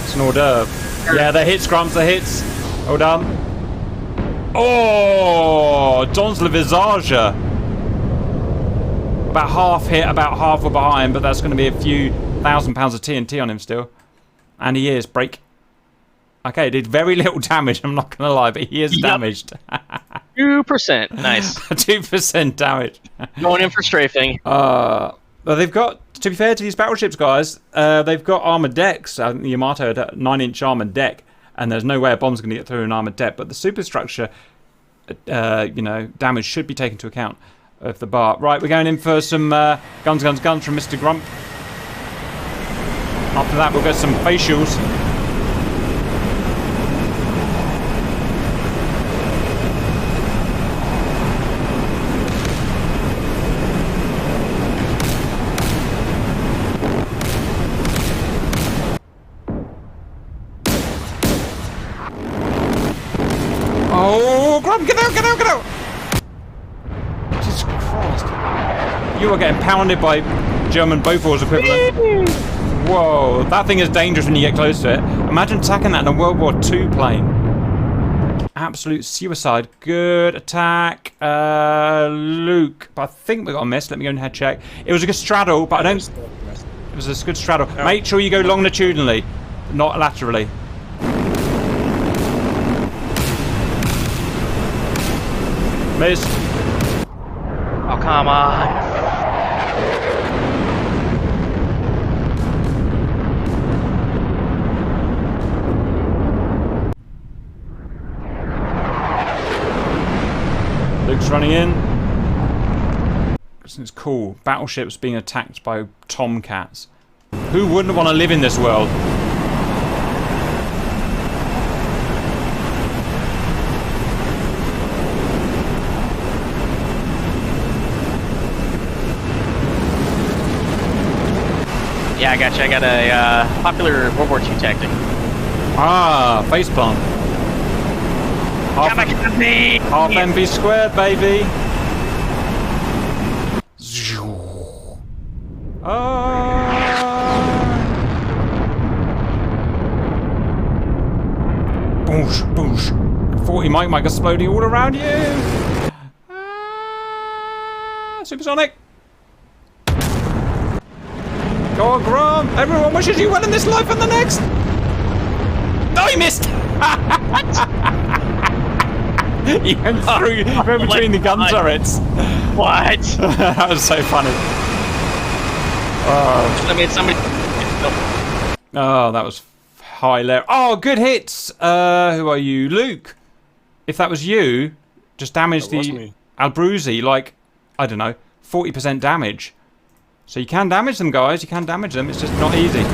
It's an hors d'oeuvre. Yeah, they hit, Scrums, they hits. Well done. Oh, Don's le visage. About half hit, about half were behind, but that's going to be a few £1,000 of TNT on him still. And he is. Break. Okay, did very little damage, I'm not going to lie, but he is damaged. 2%. Nice. 2% damage. Going in for strafing. Well, they've got, to be fair to these battleships, guys, they've got armoured decks. I think the Yamato had a 9-inch armoured deck, and there's no way a bomb's going to get through an armoured deck. But the superstructure, you know, damage should be taken into account of the bar. Right, we're going in for some guns from Mr. Grump. After that, we'll get some facials. Oh, Grump, get out, get out, get out! Jesus Christ. You are getting pounded by German Bofors equivalent. Whoa, that thing is dangerous when you get close to it. Imagine attacking that in a World War II plane. Absolute suicide. Good attack. Luke. But I think we got a miss. Let me go and head check. It was a good straddle, but I don't... It was a good straddle. Oh. Make sure you go longitudinally, not laterally. Missed. Oh, come on. Luke's running in. It's cool. Battleships being attacked by tomcats. Who wouldn't want to live in this world? Yeah, I got you. I got a popular World War II tactic. Ah, facepalm. Half MV squared, baby. Boosh, boosh. 40 mic exploding all around you. Supersonic. Go on, Grom. Everyone wishes you well in this life and the next. No, he missed. He went through, went between the gun turrets. What? That was so funny. I mean, somebody. Oh, that was high level. Oh, good hits. Who are you, Luke? If that was you, just damage the Albruzzi like, I don't know, 40% damage. So you can damage them, guys. You can damage them. It's just not easy.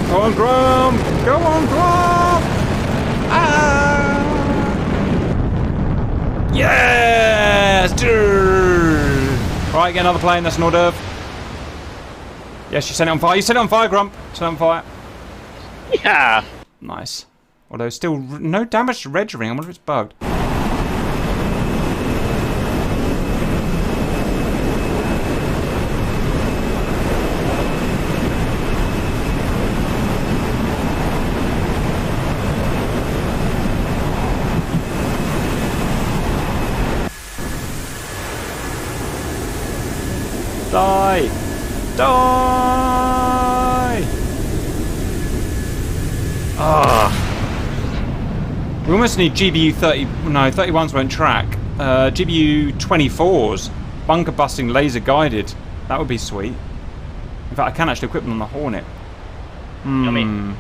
Go on, Grum! Go on, Grum! Ah! Yes! Right, get another plane. That's an hors d'oeuvre. Yes, you set it on fire. You set it on fire, Grump. Set it on fire. Yeah. Nice. Although still no damage to Reg Ring. I wonder if it's bugged. Die! Die! Ah! We almost need GBU 30. No, 31s won't track. GBU 24s, bunker busting, laser guided. That would be sweet. In fact, I can actually equip them on the Hornet. I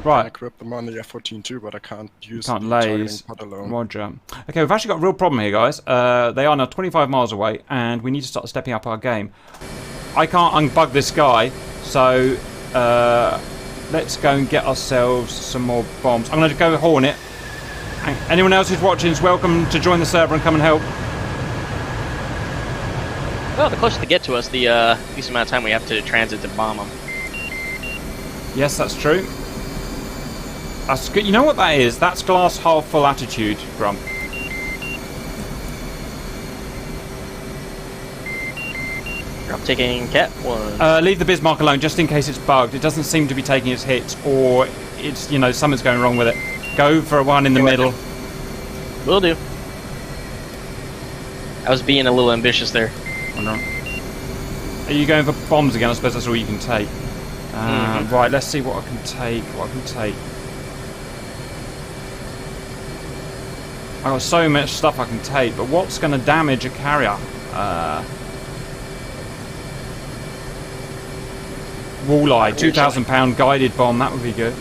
Right. equip them on the F-14 too, but I can't use Can't the laze. targeting pod alone. Roger. Okay, we've actually got a real problem here, guys. They are now 25 miles away, and we need to start stepping up our game. I can't unbug this guy, so let's go and get ourselves some more bombs. I'm going to go Hornet. And anyone else who's watching is welcome to join the server and come and help. Well, the closer they get to us, the least amount of time we have to transit to bomb them. Yes, that's true. That's good. You know what that is? That's glass half full attitude, Grump. I'm taking Cat 1. Leave the Bismarck alone just in case it's bugged. It doesn't seem to be taking its hits, or it's, you know, something's going wrong with it. Go for one in the middle. Will do. I was being a little ambitious there. Oh, no. Are you going for bombs again? I suppose that's all you can take. Right, let's see what I can take. I've got so much stuff I can take, but what's going to damage a carrier? Walleye, 2,000 pound guided bomb, that would be good.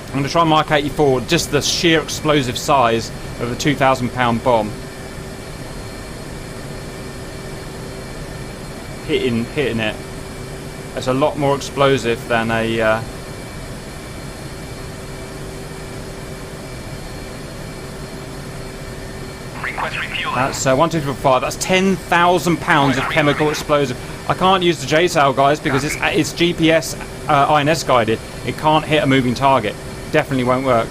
I'm going to try Mark 84, just the sheer explosive size of a 2,000 pound bomb. Hitting it. It's a lot more explosive than a... That's 1, 2, 3, 4, 5. That's 10,000 pounds of chemical explosive. I can't use the JSAL, guys, because it's GPS INS guided. It can't hit a moving target. Definitely won't work.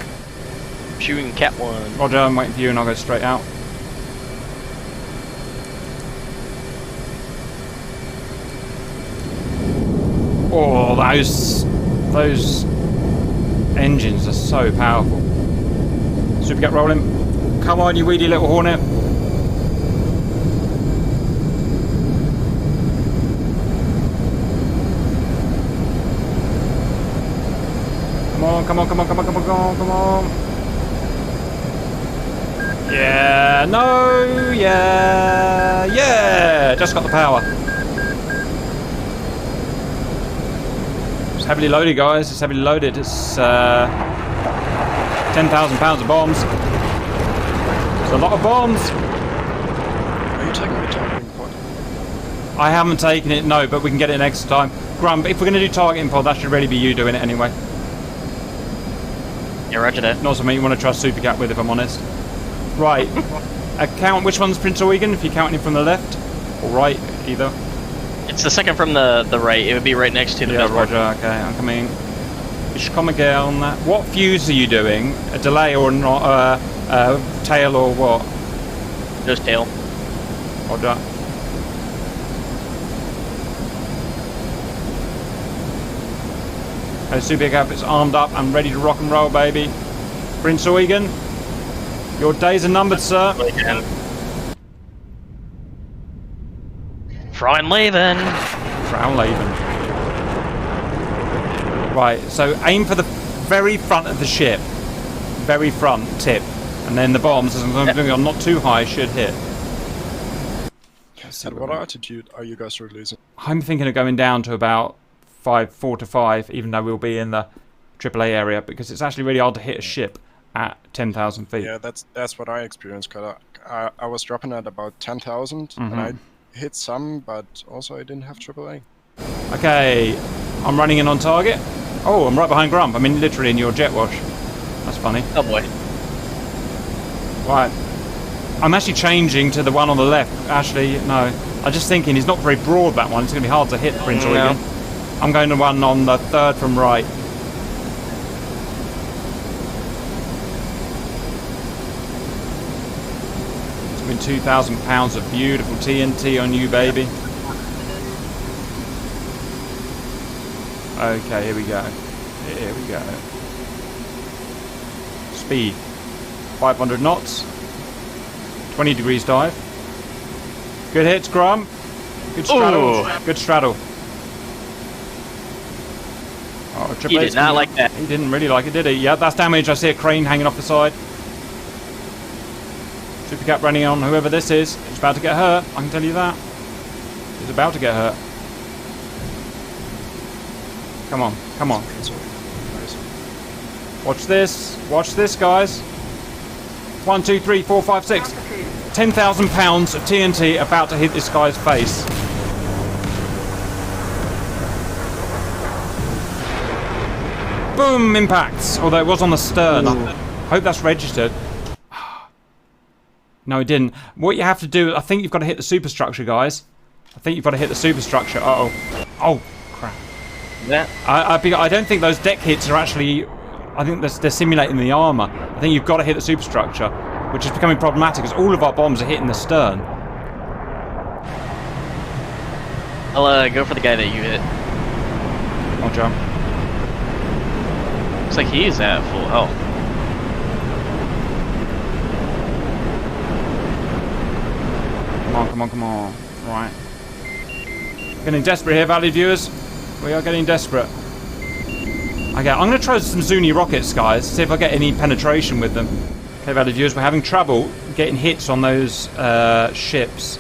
Shooting Cat 1. Roger, I'm waiting for you, and I'll go straight out. Oh, those engines are so powerful. Super, get rolling. Come on, you weedy little Hornet. Come on. Yeah, no, yeah, just got the power. It's heavily loaded, guys, it's heavily loaded. It's 10,000 pounds of bombs. It's a lot of bombs. Are you taking the targeting pod? I haven't taken it, no, but we can get it next time. Grump, if we're going to do targeting pod, that should really be you doing it anyway. Yeah, roger that. Not something you want to trust Super Cat with, if I'm honest. Right. Count which one's Prince Eugen, if you're counting it from the left or right, either. It's the second from the right. It would be right next to the Bismarck. Roger, okay, I'm coming. Ich komme gern. What fuse are you doing? A delay or not? Tail or what? Just tail. Roger. Okay, Super Cap is armed up and ready to rock and roll, baby. Prince Eugen, your days are numbered, sir. Frauenleben. Right, so aim for the very front of the ship. Very front tip. And then the bombs, as long as they're not too high, should hit. At what altitude are you guys releasing? I'm thinking of going down to about 4 to 5, even though we'll be in the AAA area because it's actually really hard to hit a ship at 10,000 feet. Yeah, that's what I experienced. Cause I was dropping at about 10,000, and I hit some, but also I didn't have AAA. Okay, I'm running in on target. Oh, I'm right behind Grump. I mean, literally in your jet wash. That's funny. Oh boy. Right. I'm actually changing to the one on the left. Actually, no. I'm just thinking he's not very broad, that one. It's going to be hard to hit Prince Eugen. I'm going to one on the third from right. It's been 2,000 pounds of beautiful TNT on you, baby. Okay, here we go. Here we go. Speed. 500 knots. 20 degrees dive. Good hits, Grump. Good straddle. Ooh. Good straddle. Oh, He did not like that. He didn't really like it, did he? Yeah, that's damage. I see a crane hanging off the side. Super Cap running on whoever this is. He's about to get hurt. I can tell you that. He's about to get hurt. Come on, come on. Watch this. Watch this, guys. 1, 2, 3, 4, 5, 6. 10,000 pounds of TNT about to hit this guy's face. Boom! Impacts. Although it was on the stern. I hope that's registered. No, it didn't. What you have to do, I think you've got to hit the superstructure, guys. I think you've got to hit the superstructure. Uh-oh. Oh, crap. Yeah. I don't think those deck hits are actually... I think they're simulating the armour. I think you've got to hit the superstructure, which is becoming problematic because all of our bombs are hitting the stern. I'll go for the guy that you hit. Come on, jump. Looks like he's at full health. Come on, come on, come on. Right. Getting desperate here, valued viewers. We are getting desperate. Okay, I'm going to try some Zuni rockets, guys. See if I get any penetration with them. Okay, valued viewers, we're having trouble getting hits on those ships,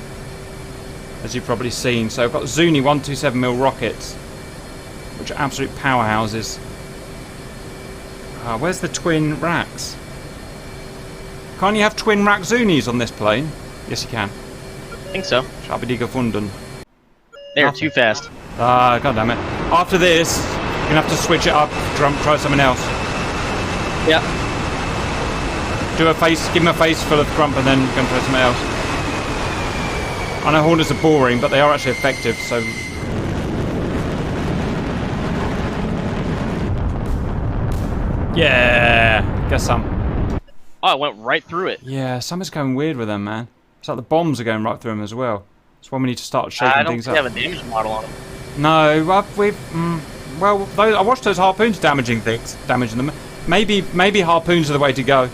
as you've probably seen. So I've got Zuni 127mm rockets, which are absolute powerhouses. Where's the twin racks? Can't you have twin rack Zunis on this plane? Yes, you can. I think so. Shabby gefunden. They're too fast. Ah, goddammit. After this, you're going to have to switch it up, try something else. Yeah. Do a face, give him a face full of Grump and then go and try something else. I know Hornets are boring, but they are actually effective, so... Yeah! Get some. Oh, I went right through it. Yeah, something's going weird with them, man. It's like the bombs are going right through them as well. That's when we need to start shaking things up. I don't think they have a damage model on them. No, well, I watched those harpoons damaging them. Maybe harpoons are the way to go.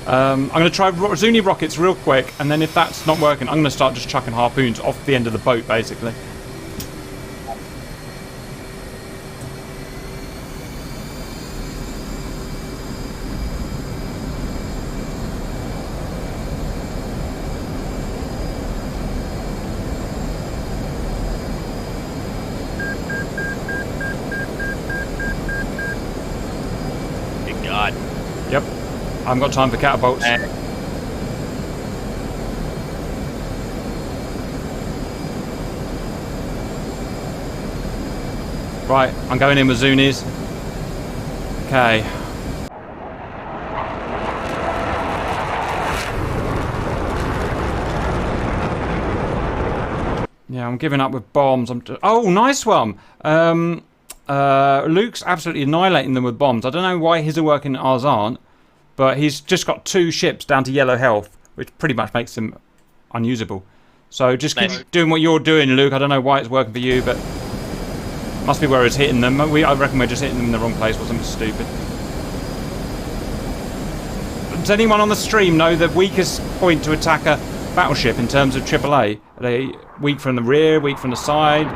I'm going to try Zuni rockets real quick, and then if that's not working, I'm going to start just chucking harpoons off the end of the boat, basically. Good God. Yep. I haven't got time for catapults. Right, I'm going in with Zunis. Okay. Yeah, I'm giving up with bombs. Oh, nice one! Luke's absolutely annihilating them with bombs. I don't know why his are working and ours aren't. But he's just got 2 ships down to yellow health, which pretty much makes them unusable. So just keep doing what you're doing, Luke. I don't know why it's working for you, but must be where it's hitting them. I reckon we're just hitting them in the wrong place or something stupid. Does anyone on the stream know the weakest point to attack a battleship in terms of AAA? Are they weak from the rear, weak from the side?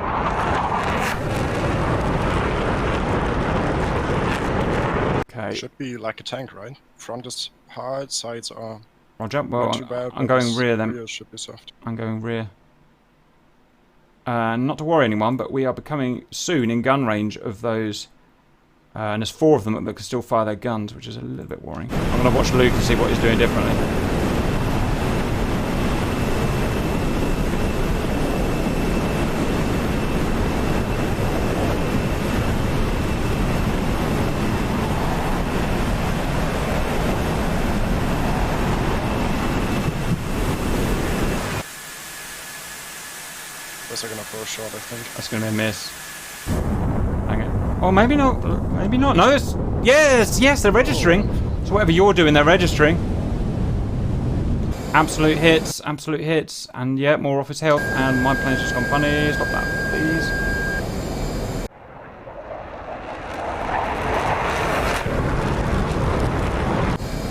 Okay. Should be like a tank, right? Front is hard, sides are Roger. Well, not too bad, I'm going rear then. Rear should be soft. I'm going rear. Not to worry anyone, but we are becoming soon in gun range of those And there's 4 of them that can still fire their guns, which is a little bit worrying. I'm going to watch Luke and see what he's doing differently. Those are gonna throw a shot, I think. That's going to be a miss. Hang it. Oh, maybe not. Maybe not. No, it's... Yes, yes, they're registering. So whatever you're doing, they're registering. Absolute hits, absolute hits. And yeah, more off his health. And my plane's just gone funny. Stop that, please.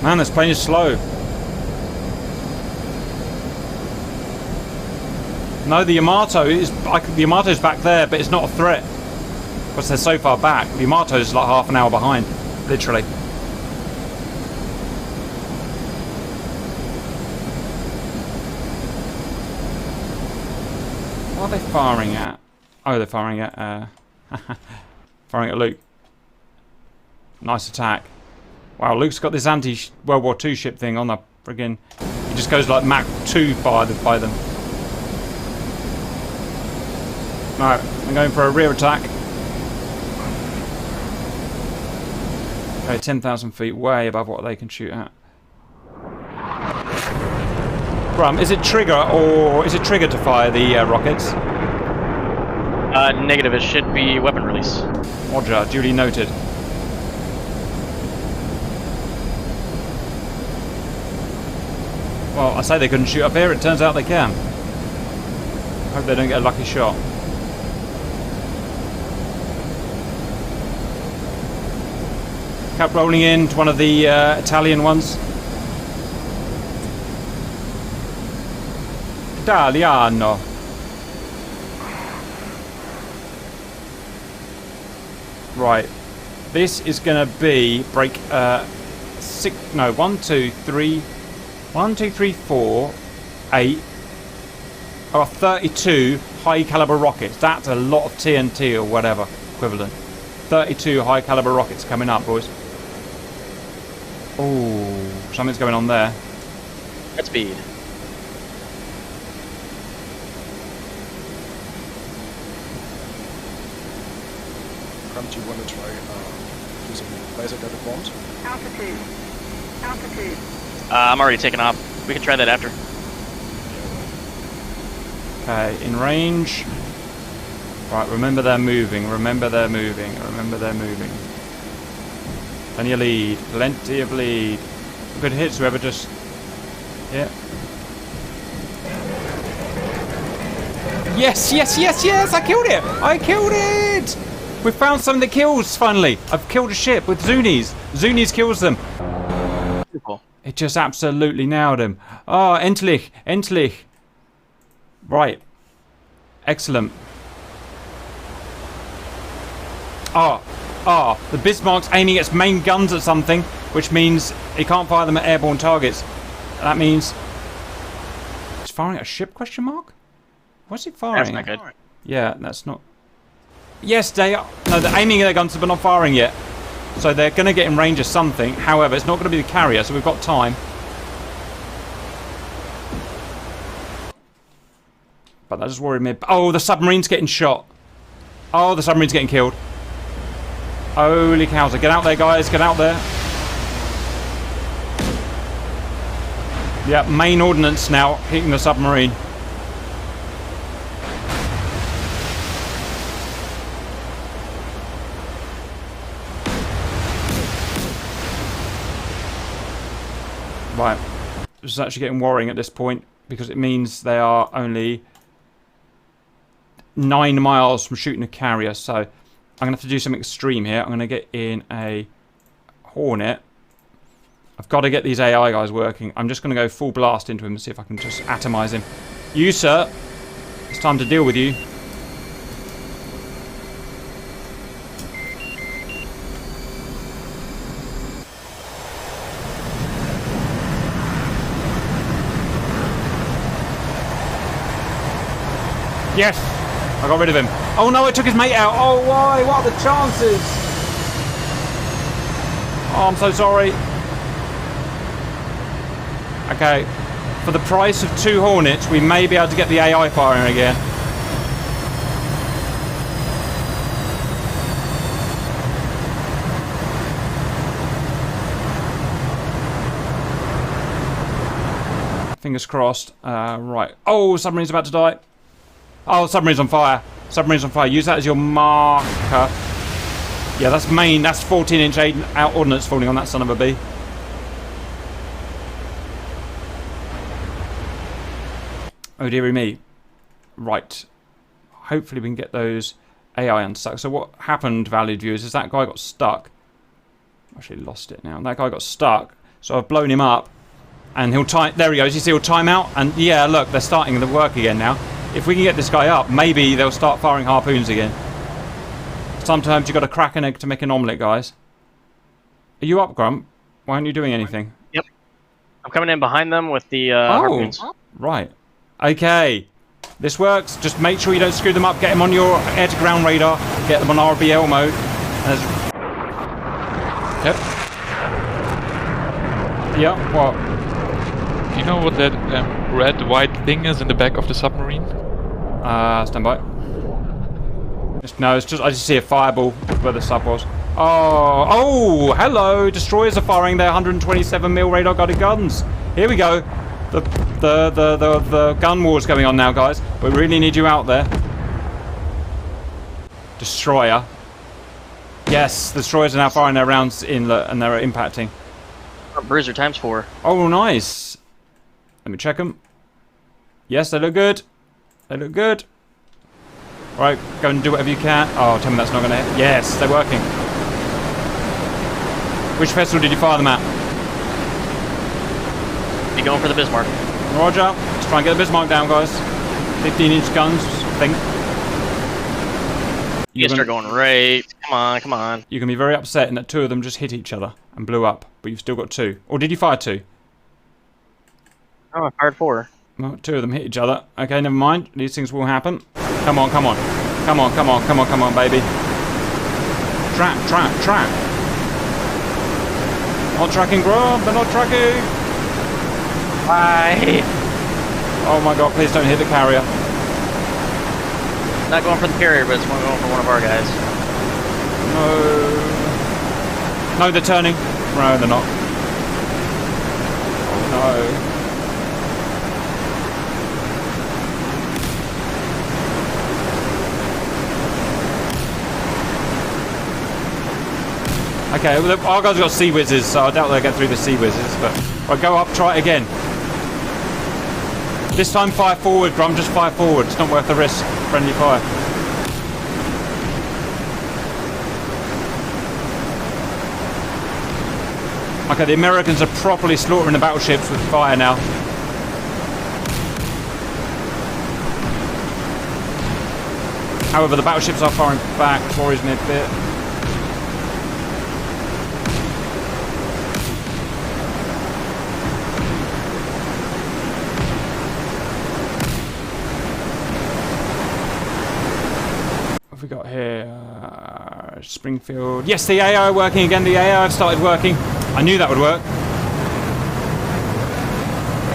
Man, this plane is slow. No, the Yamato is... the Yamato's back there, but it's not a threat. Because they're so far back. The Yamato's like half an hour behind. Literally. What are they firing at? Oh, they're firing at... firing at Luke. Nice attack. Wow, Luke's got this anti-World War II ship thing on the friggin... He just goes like Mach 2 fired by them. Right, I'm going for a rear attack. Okay, 10,000 feet, way above what they can shoot at. Brum, is it trigger or is it trigger to fire the rockets? Negative. It should be weapon release. Roger, duly noted. Well, I say they couldn't shoot up here. It turns out they can. Hope they don't get a lucky shot. Cap rolling in to one of the Italian ones. Italiano. Right. This is going to be break 6. No, 1, 2, 3. 1, 2, 3, 4, 8. Oh, 32 high caliber rockets. That's a lot of TNT or whatever equivalent. 32 high caliber rockets coming up, boys. Oh, something's going on there. At speed. Do you want to try using laser guided bombs? Altitude. Altitude. I'm already taking off. We can try that after. Okay, in range. Right, remember they're moving. Remember they're moving. Remember they're moving. Plenty of lead. Plenty of lead. Good hits, whoever just... Yeah. Yes, yes, yes, yes! I killed it! I killed it! We found something that kills, finally! I've killed a ship with Zunis. Zunis kills them. Cool. It just absolutely nailed him. Oh, endlich. Endlich. Right. Excellent. The Bismarck's aiming its main guns at something, which means he can't fire them at airborne targets. That means... It's firing at a ship, question mark? What's it firing That's not at? good. Yeah, that's not... Yes, they are... No, they're aiming their guns, but not firing yet. So they're going to get in range of something. However, it's not going to be the carrier, so we've got time. But that just worried me. Oh, the submarine's getting shot. Oh, the submarine's getting killed. Holy cows. Get out there, guys. Get out there. Yeah, main ordnance now hitting the submarine. Right. This is actually getting worrying at this point because it means they are only 9 miles from shooting a carrier. So I'm going to have to do something extreme here. I'm going to get in a Hornet. I've got to get these AI guys working. I'm just going to go full blast into him and see if I can just atomize him. You, sir. It's time to deal with you. Yes! I got rid of him. Oh no, I took his mate out. Oh, why? What are the chances? Oh, I'm so sorry. Okay. For the price of 2 Hornets, we may be able to get the AI firing again. Fingers crossed. Right. Oh, submarine's about to die. Oh, submarine's on fire. Submarine's on fire. Use that as your marker. Yeah, that's main. That's 14-inch out ordnance falling on that son of a bee. Oh, dearie me. Right. Hopefully we can get those AI unstuck. So what happened, valued viewers, is that guy got stuck. Actually lost it now. That guy got stuck. So I've blown him up. And he'll time. There he goes. You see, he'll time out. And yeah, look, they're starting the work again now. If we can get this guy up, maybe they'll start firing harpoons again. Sometimes you've got to crack an egg to make an omelette, guys. Are you up, Grump? Why aren't you doing anything? Yep. I'm coming in behind them with the harpoons. Right. Okay. This works. Just make sure you don't screw them up. Get them on your air-to-ground radar. Get them on RBL mode. Yep. Yeah, what? Do you know what that red white thing is in the back of the submarine? Stand by. No, it's just I just see a fireball where the sub was. Oh, hello! Destroyers are firing their 127mm radar guided guns. Here we go. The gun war's going on now, guys. We really need you out there. Destroyer. Yes, the destroyers are now firing their rounds inlet and they're impacting. Bruiser ×4. Oh, nice. Let me check them. Yes, they look good. They look good. Right, go and do whatever you can. Oh, tell me that's not going to hit. Yes, they're working. Which vessel did you fire them at? Be going for the Bismarck. Roger. Let's try and get the Bismarck down, guys. 15-inch guns, I think. You guys are going right. Come on, come on. You can be very upset in that 2 of them just hit each other and blew up, but you've still got 2. Or did you fire 2? Oh, I fired 4. Well, 2 of them hit each other. Okay, never mind. These things will happen. Come on, come on. Come on, come on, come on, come on, baby. Trap, trap, trap. Not tracking, Grub. They're not tracking. Bye. Oh my god, please don't hit the carrier. Not going for the carrier, but it's going for one of our guys. No. No, they're turning. No, they're not. Oh no. Okay, well, our guys have got sea whizzes, so I doubt they'll get through the sea whizzes, but I'll go up, try it again. This time fire forward, Grum, just fire forward. It's not worth the risk. Friendly fire. Okay, the Americans are properly slaughtering the battleships with fire now. However, the battleships are firing back, worries me a bit. What have we got here? Springfield. Yes, the AI working again. The AI have started working. I knew that would work.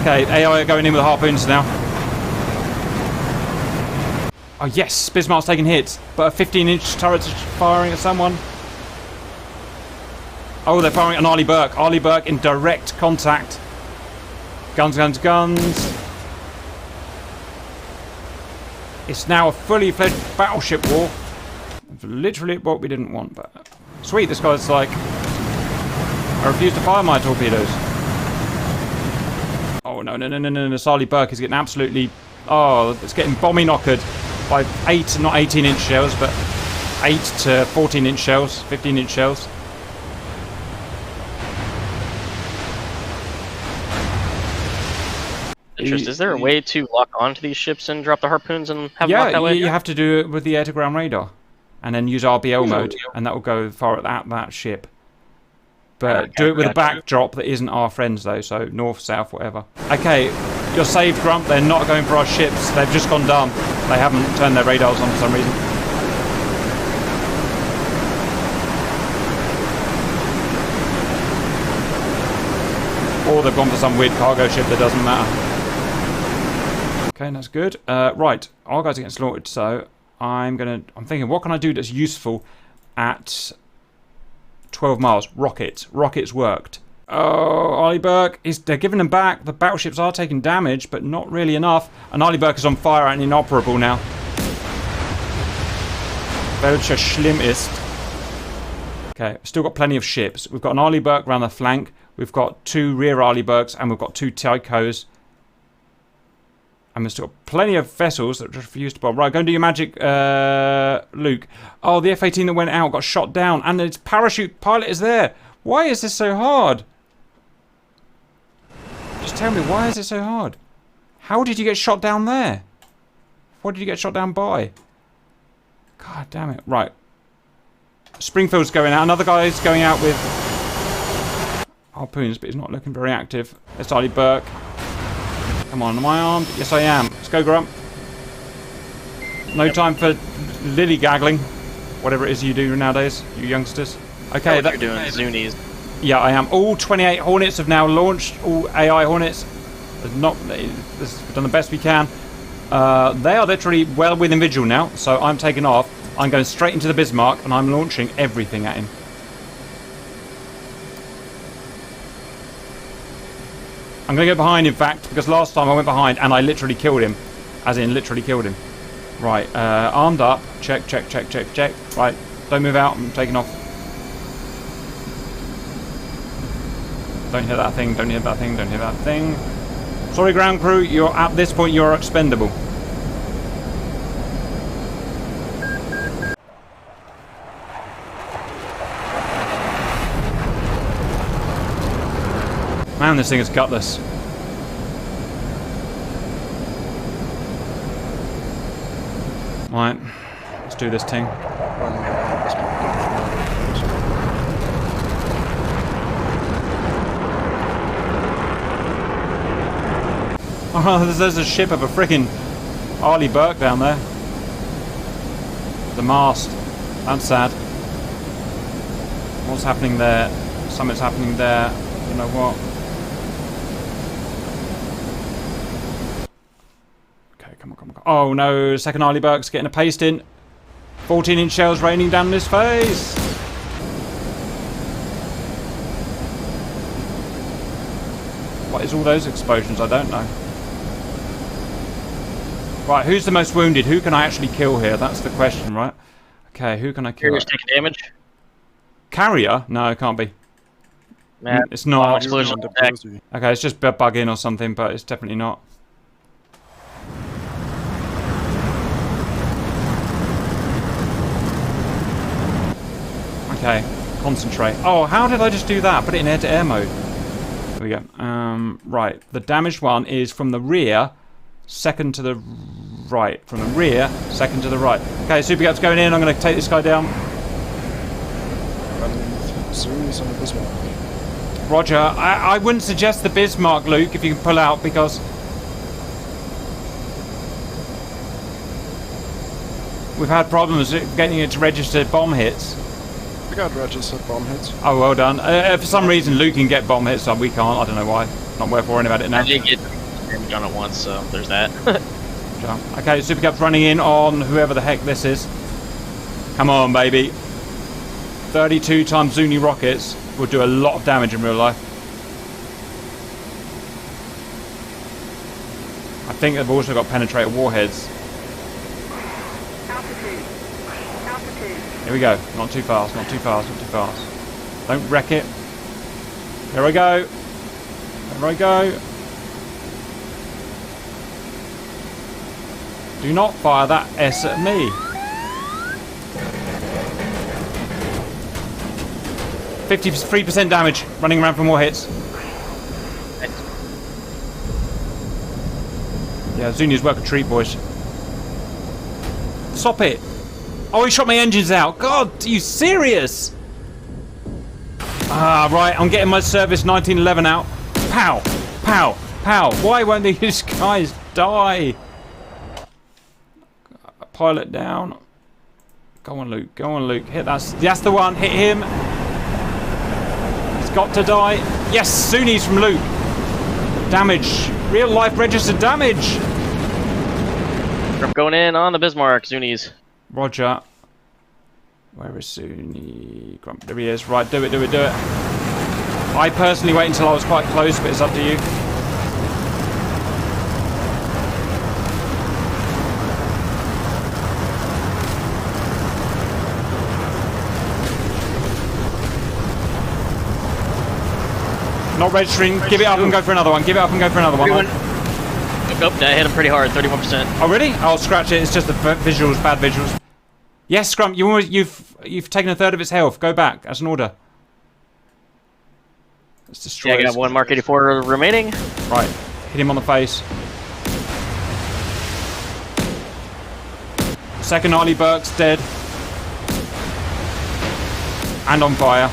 Okay, AI are going in with the harpoons now. Oh yes, Bismarck's taking hits, but a 15-inch turret's firing at someone. Oh, they're firing at Arleigh Burke. Arleigh Burke in direct contact. Guns, guns, guns. It's now a fully fledged battleship war. Literally what we didn't want, but sweet. This guy's like, I refuse to fire my torpedoes. Oh no, no, no, no, no, no. Arleigh Burke is getting absolutely, oh, it's getting bomby knockered by 8, not 18-inch shells, but 8 to 14-inch shells, 15-inch shells. Interest. Is there a way to lock onto these ships and drop the harpoons and have them lock that way? Yeah, you have to do it with the air-to-ground radar, and then use RBL mode, and that will go far at that ship. But do it with a backdrop that isn't our friends though, so north, south, whatever. Okay, you're saved, Grump. They're not going for our ships. They've just gone dumb. They haven't turned their radars on for some reason. Or they've gone for some weird cargo ship that doesn't matter. Okay, that's good. Right, our guys are getting slaughtered, so I'm thinking, what can I do that's useful at 12 miles? Rockets. Rockets worked. Oh, Arleigh Burke, they're giving them back. The battleships are taking damage, but not really enough. And Arleigh Burke is on fire and inoperable now. Welcher schlimm ist. Okay, still got plenty of ships. We've got an Arleigh Burke around the flank. We've got 2 rear Arleigh Burkes, and we've got 2 Tychos. And we've still got plenty of vessels that refuse to bomb. Right, go and do your magic, Luke. Oh, the F-18 that went out got shot down, and its parachute pilot is there. Why is this so hard? Just tell me, why is it so hard? How did you get shot down there? What did you get shot down by? God damn it. Right. Springfield's going out. Another guy's going out with harpoons, but he's not looking very active. It's Arleigh Burke. Come on, am I armed? Yes, I am. Let's go, Grump. No time for lily-gaggling. Whatever it is you do nowadays, you youngsters. Okay, you're doing Zunies. Yeah, I am. All 28 Hornets have now launched. All AI Hornets. We've done the best we can. They are literally well within visual now, so I'm taking off. I'm going straight into the Bismarck, and I'm launching everything at him. I'm going to go behind, in fact, because last time I went behind and I literally killed him. As in, literally killed him. Right, armed up. Check, check, check, check, check. Right, don't move out. I'm taking off. Don't hit that thing, don't hit that thing, don't hit that thing. Sorry, ground crew, you're at this point, you're expendable. Man, this thing is gutless. Right, let's do this thing. Oh, there's a ship of a freaking Arleigh Burke down there. The mast. That's sad. What's happening there? Something's happening there. I don't know what. Okay, come on, come on. Oh no, second Arleigh Burke's getting a paste in. 14-inch shells raining down his face. What is all those explosions? I don't know. Right, who's the most wounded? Who can I actually kill here? That's the question, right? Okay, who can I kill? Carrier's taking damage. Carrier? No, it can't be. Nah, it's not. Explosion. Okay, it's just a bug in or something, but it's definitely not. Okay, concentrate. Oh, how did I just do that? Put it in air-to-air mode. There we go. Right, the damaged one is from the rear. Second to the right. From the rear, second to the right. Okay, Supergat's going in. I'm going to take this guy down. Zunies on the Bismarck. Roger. I wouldn't suggest the Bismarck, Luke, if you can pull out, because we've had problems getting it to register bomb hits. We got registered bomb hits. Oh, well done. For some reason, Luke can get bomb hits, so we can't. I don't know why. Not worth worrying about it now. I did get damage on it once, so there's that. Okay, Supercap's running in on whoever the heck this is. Come on, baby. 32 times Zuni rockets will do a lot of damage in real life. I think they've also got penetrator warheads. Here we go. Not too fast, not too fast, not too fast. Don't wreck it. Here I go. There I go. Do not fire that S at me. 53% damage. Running around for more hits. Yeah, Zuni's work a treat, boys. Stop it. Oh, he shot my engines out. God, are you serious? Ah, right. I'm getting my service 1911 out. Pow. Pow. Pow. Why won't these guys die? Pilot down. Go on, Luke. Go on, Luke. Hit that. That's the one. Hit him. He's got to die. Yes, Zuni's from Luke. Damage. Real life registered damage. I'm going in on the Bismarck, Zunies. Roger. Where is Zuni? Grump. There he is. Right, do it, do it, do it. I personally wait until I was quite close, but it's up to you. Not registering. Give it up and go for another one. Give it up and go for another one. Nope, that hit him pretty hard, 31%. Oh really? I'll scratch it. It's just the visuals, bad visuals. Yes, Scrump. You've taken a third of its health. Go back. That's an order. Let's destroy. Yeah, I got one Mark 84 remaining. Right, hit him on the face. Second Arleigh Burke's dead. And on fire.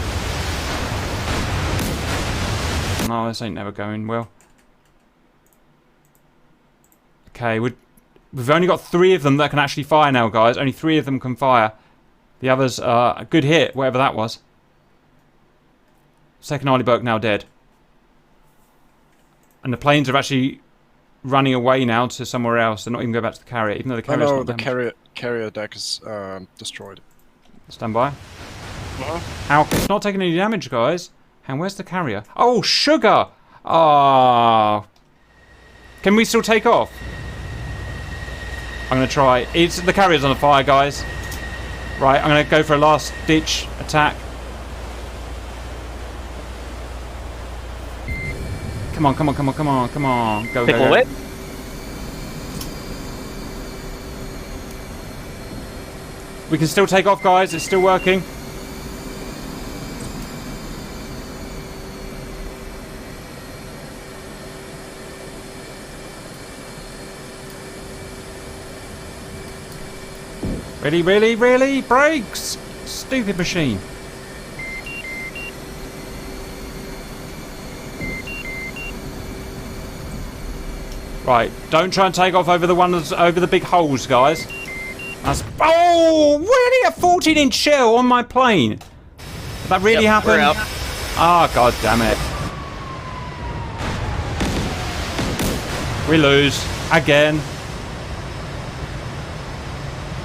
No, this ain't never going well. Okay, we've only got 3 of them that can actually fire now, guys. Only 3 of them can fire. The others are a good hit, whatever that was. Second Arleigh Burke now dead. And the planes are actually running away now to somewhere else. They're not even going back to the carrier, even though the carrier's not damaged. carrier deck is destroyed. Stand by. How? It's not taking any damage, guys. And where's the carrier? Oh, sugar! Ah. Can we still take off? I'm going to try. The carrier's on fire, guys. Right, I'm going to go for a last ditch attack. Come on, come on, come on, come on, come on. Go, go, go. We can still take off, guys. It's still working. Really, really, really? Brakes! Stupid machine. Right, don't try and take off over the ones over the big holes, guys. That's, oh, really? A 14-inch shell on my plane? Did that really happen? Ah, oh, god damn it. We lose. Again.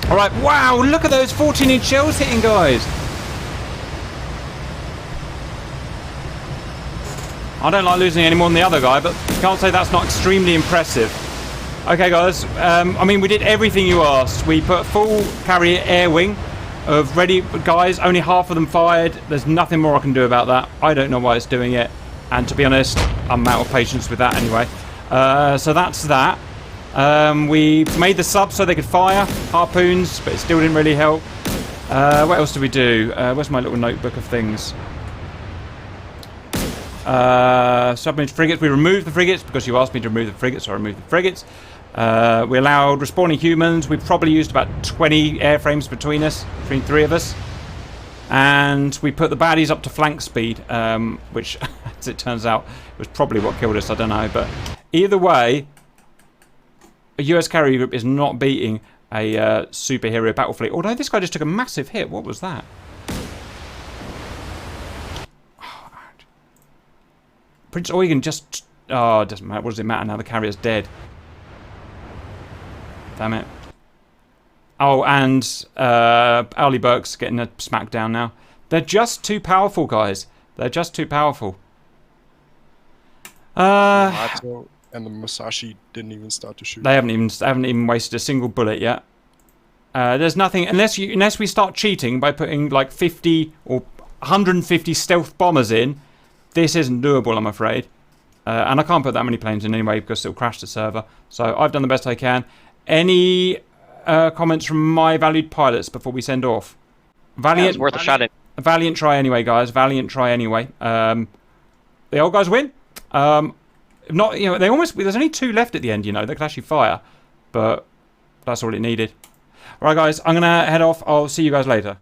Alright, wow, look at those 14-inch shells hitting, guys. I don't like losing any more than the other guy, but you can't say that's not extremely impressive. Okay, guys, I mean, we did everything you asked. We put full carrier air wing of ready guys, only half of them fired. There's nothing more I can do about that. I don't know why it's doing it. And to be honest, I'm out of patience with that anyway. So that's that. We made the subs so they could fire harpoons, but it still didn't really help. What else did we do? Where's my little notebook of things? Submarine frigates. We removed the frigates because you asked me to remove the frigates, so I removed the frigates. We allowed respawning humans. We probably used about 20 airframes between us, between 3 of us. And we put the baddies up to flank speed, which, as it turns out, was probably what killed us. I don't know, but either way, a US carrier group is not beating a superhero battle fleet. Although this guy just took a massive hit. What was that? Oh, Prince Eugen just... Oh, it doesn't matter. What does it matter now? The carrier's dead. Damn it. Oh, and Arleigh Burke's getting a smackdown now. They're just too powerful, guys. They're just too powerful. Yamato and the Musashi didn't even start to shoot. They haven't even wasted a single bullet yet. There's nothing unless we start cheating by putting like 50 or 150 stealth bombers in. This isn't doable, I'm afraid. And I can't put that many planes in anyway because it'll crash the server. So I've done the best I can. Any comments from my valued pilots before we send off? Valiant, yeah, it's worth a shot at. Valiant try anyway, guys. Valiant try anyway. The old guys win. Not, you know, there's only 2 left at the end, you know, that could actually fire. But that's all it needed. Alright, guys, I'm going to head off. I'll see you guys later.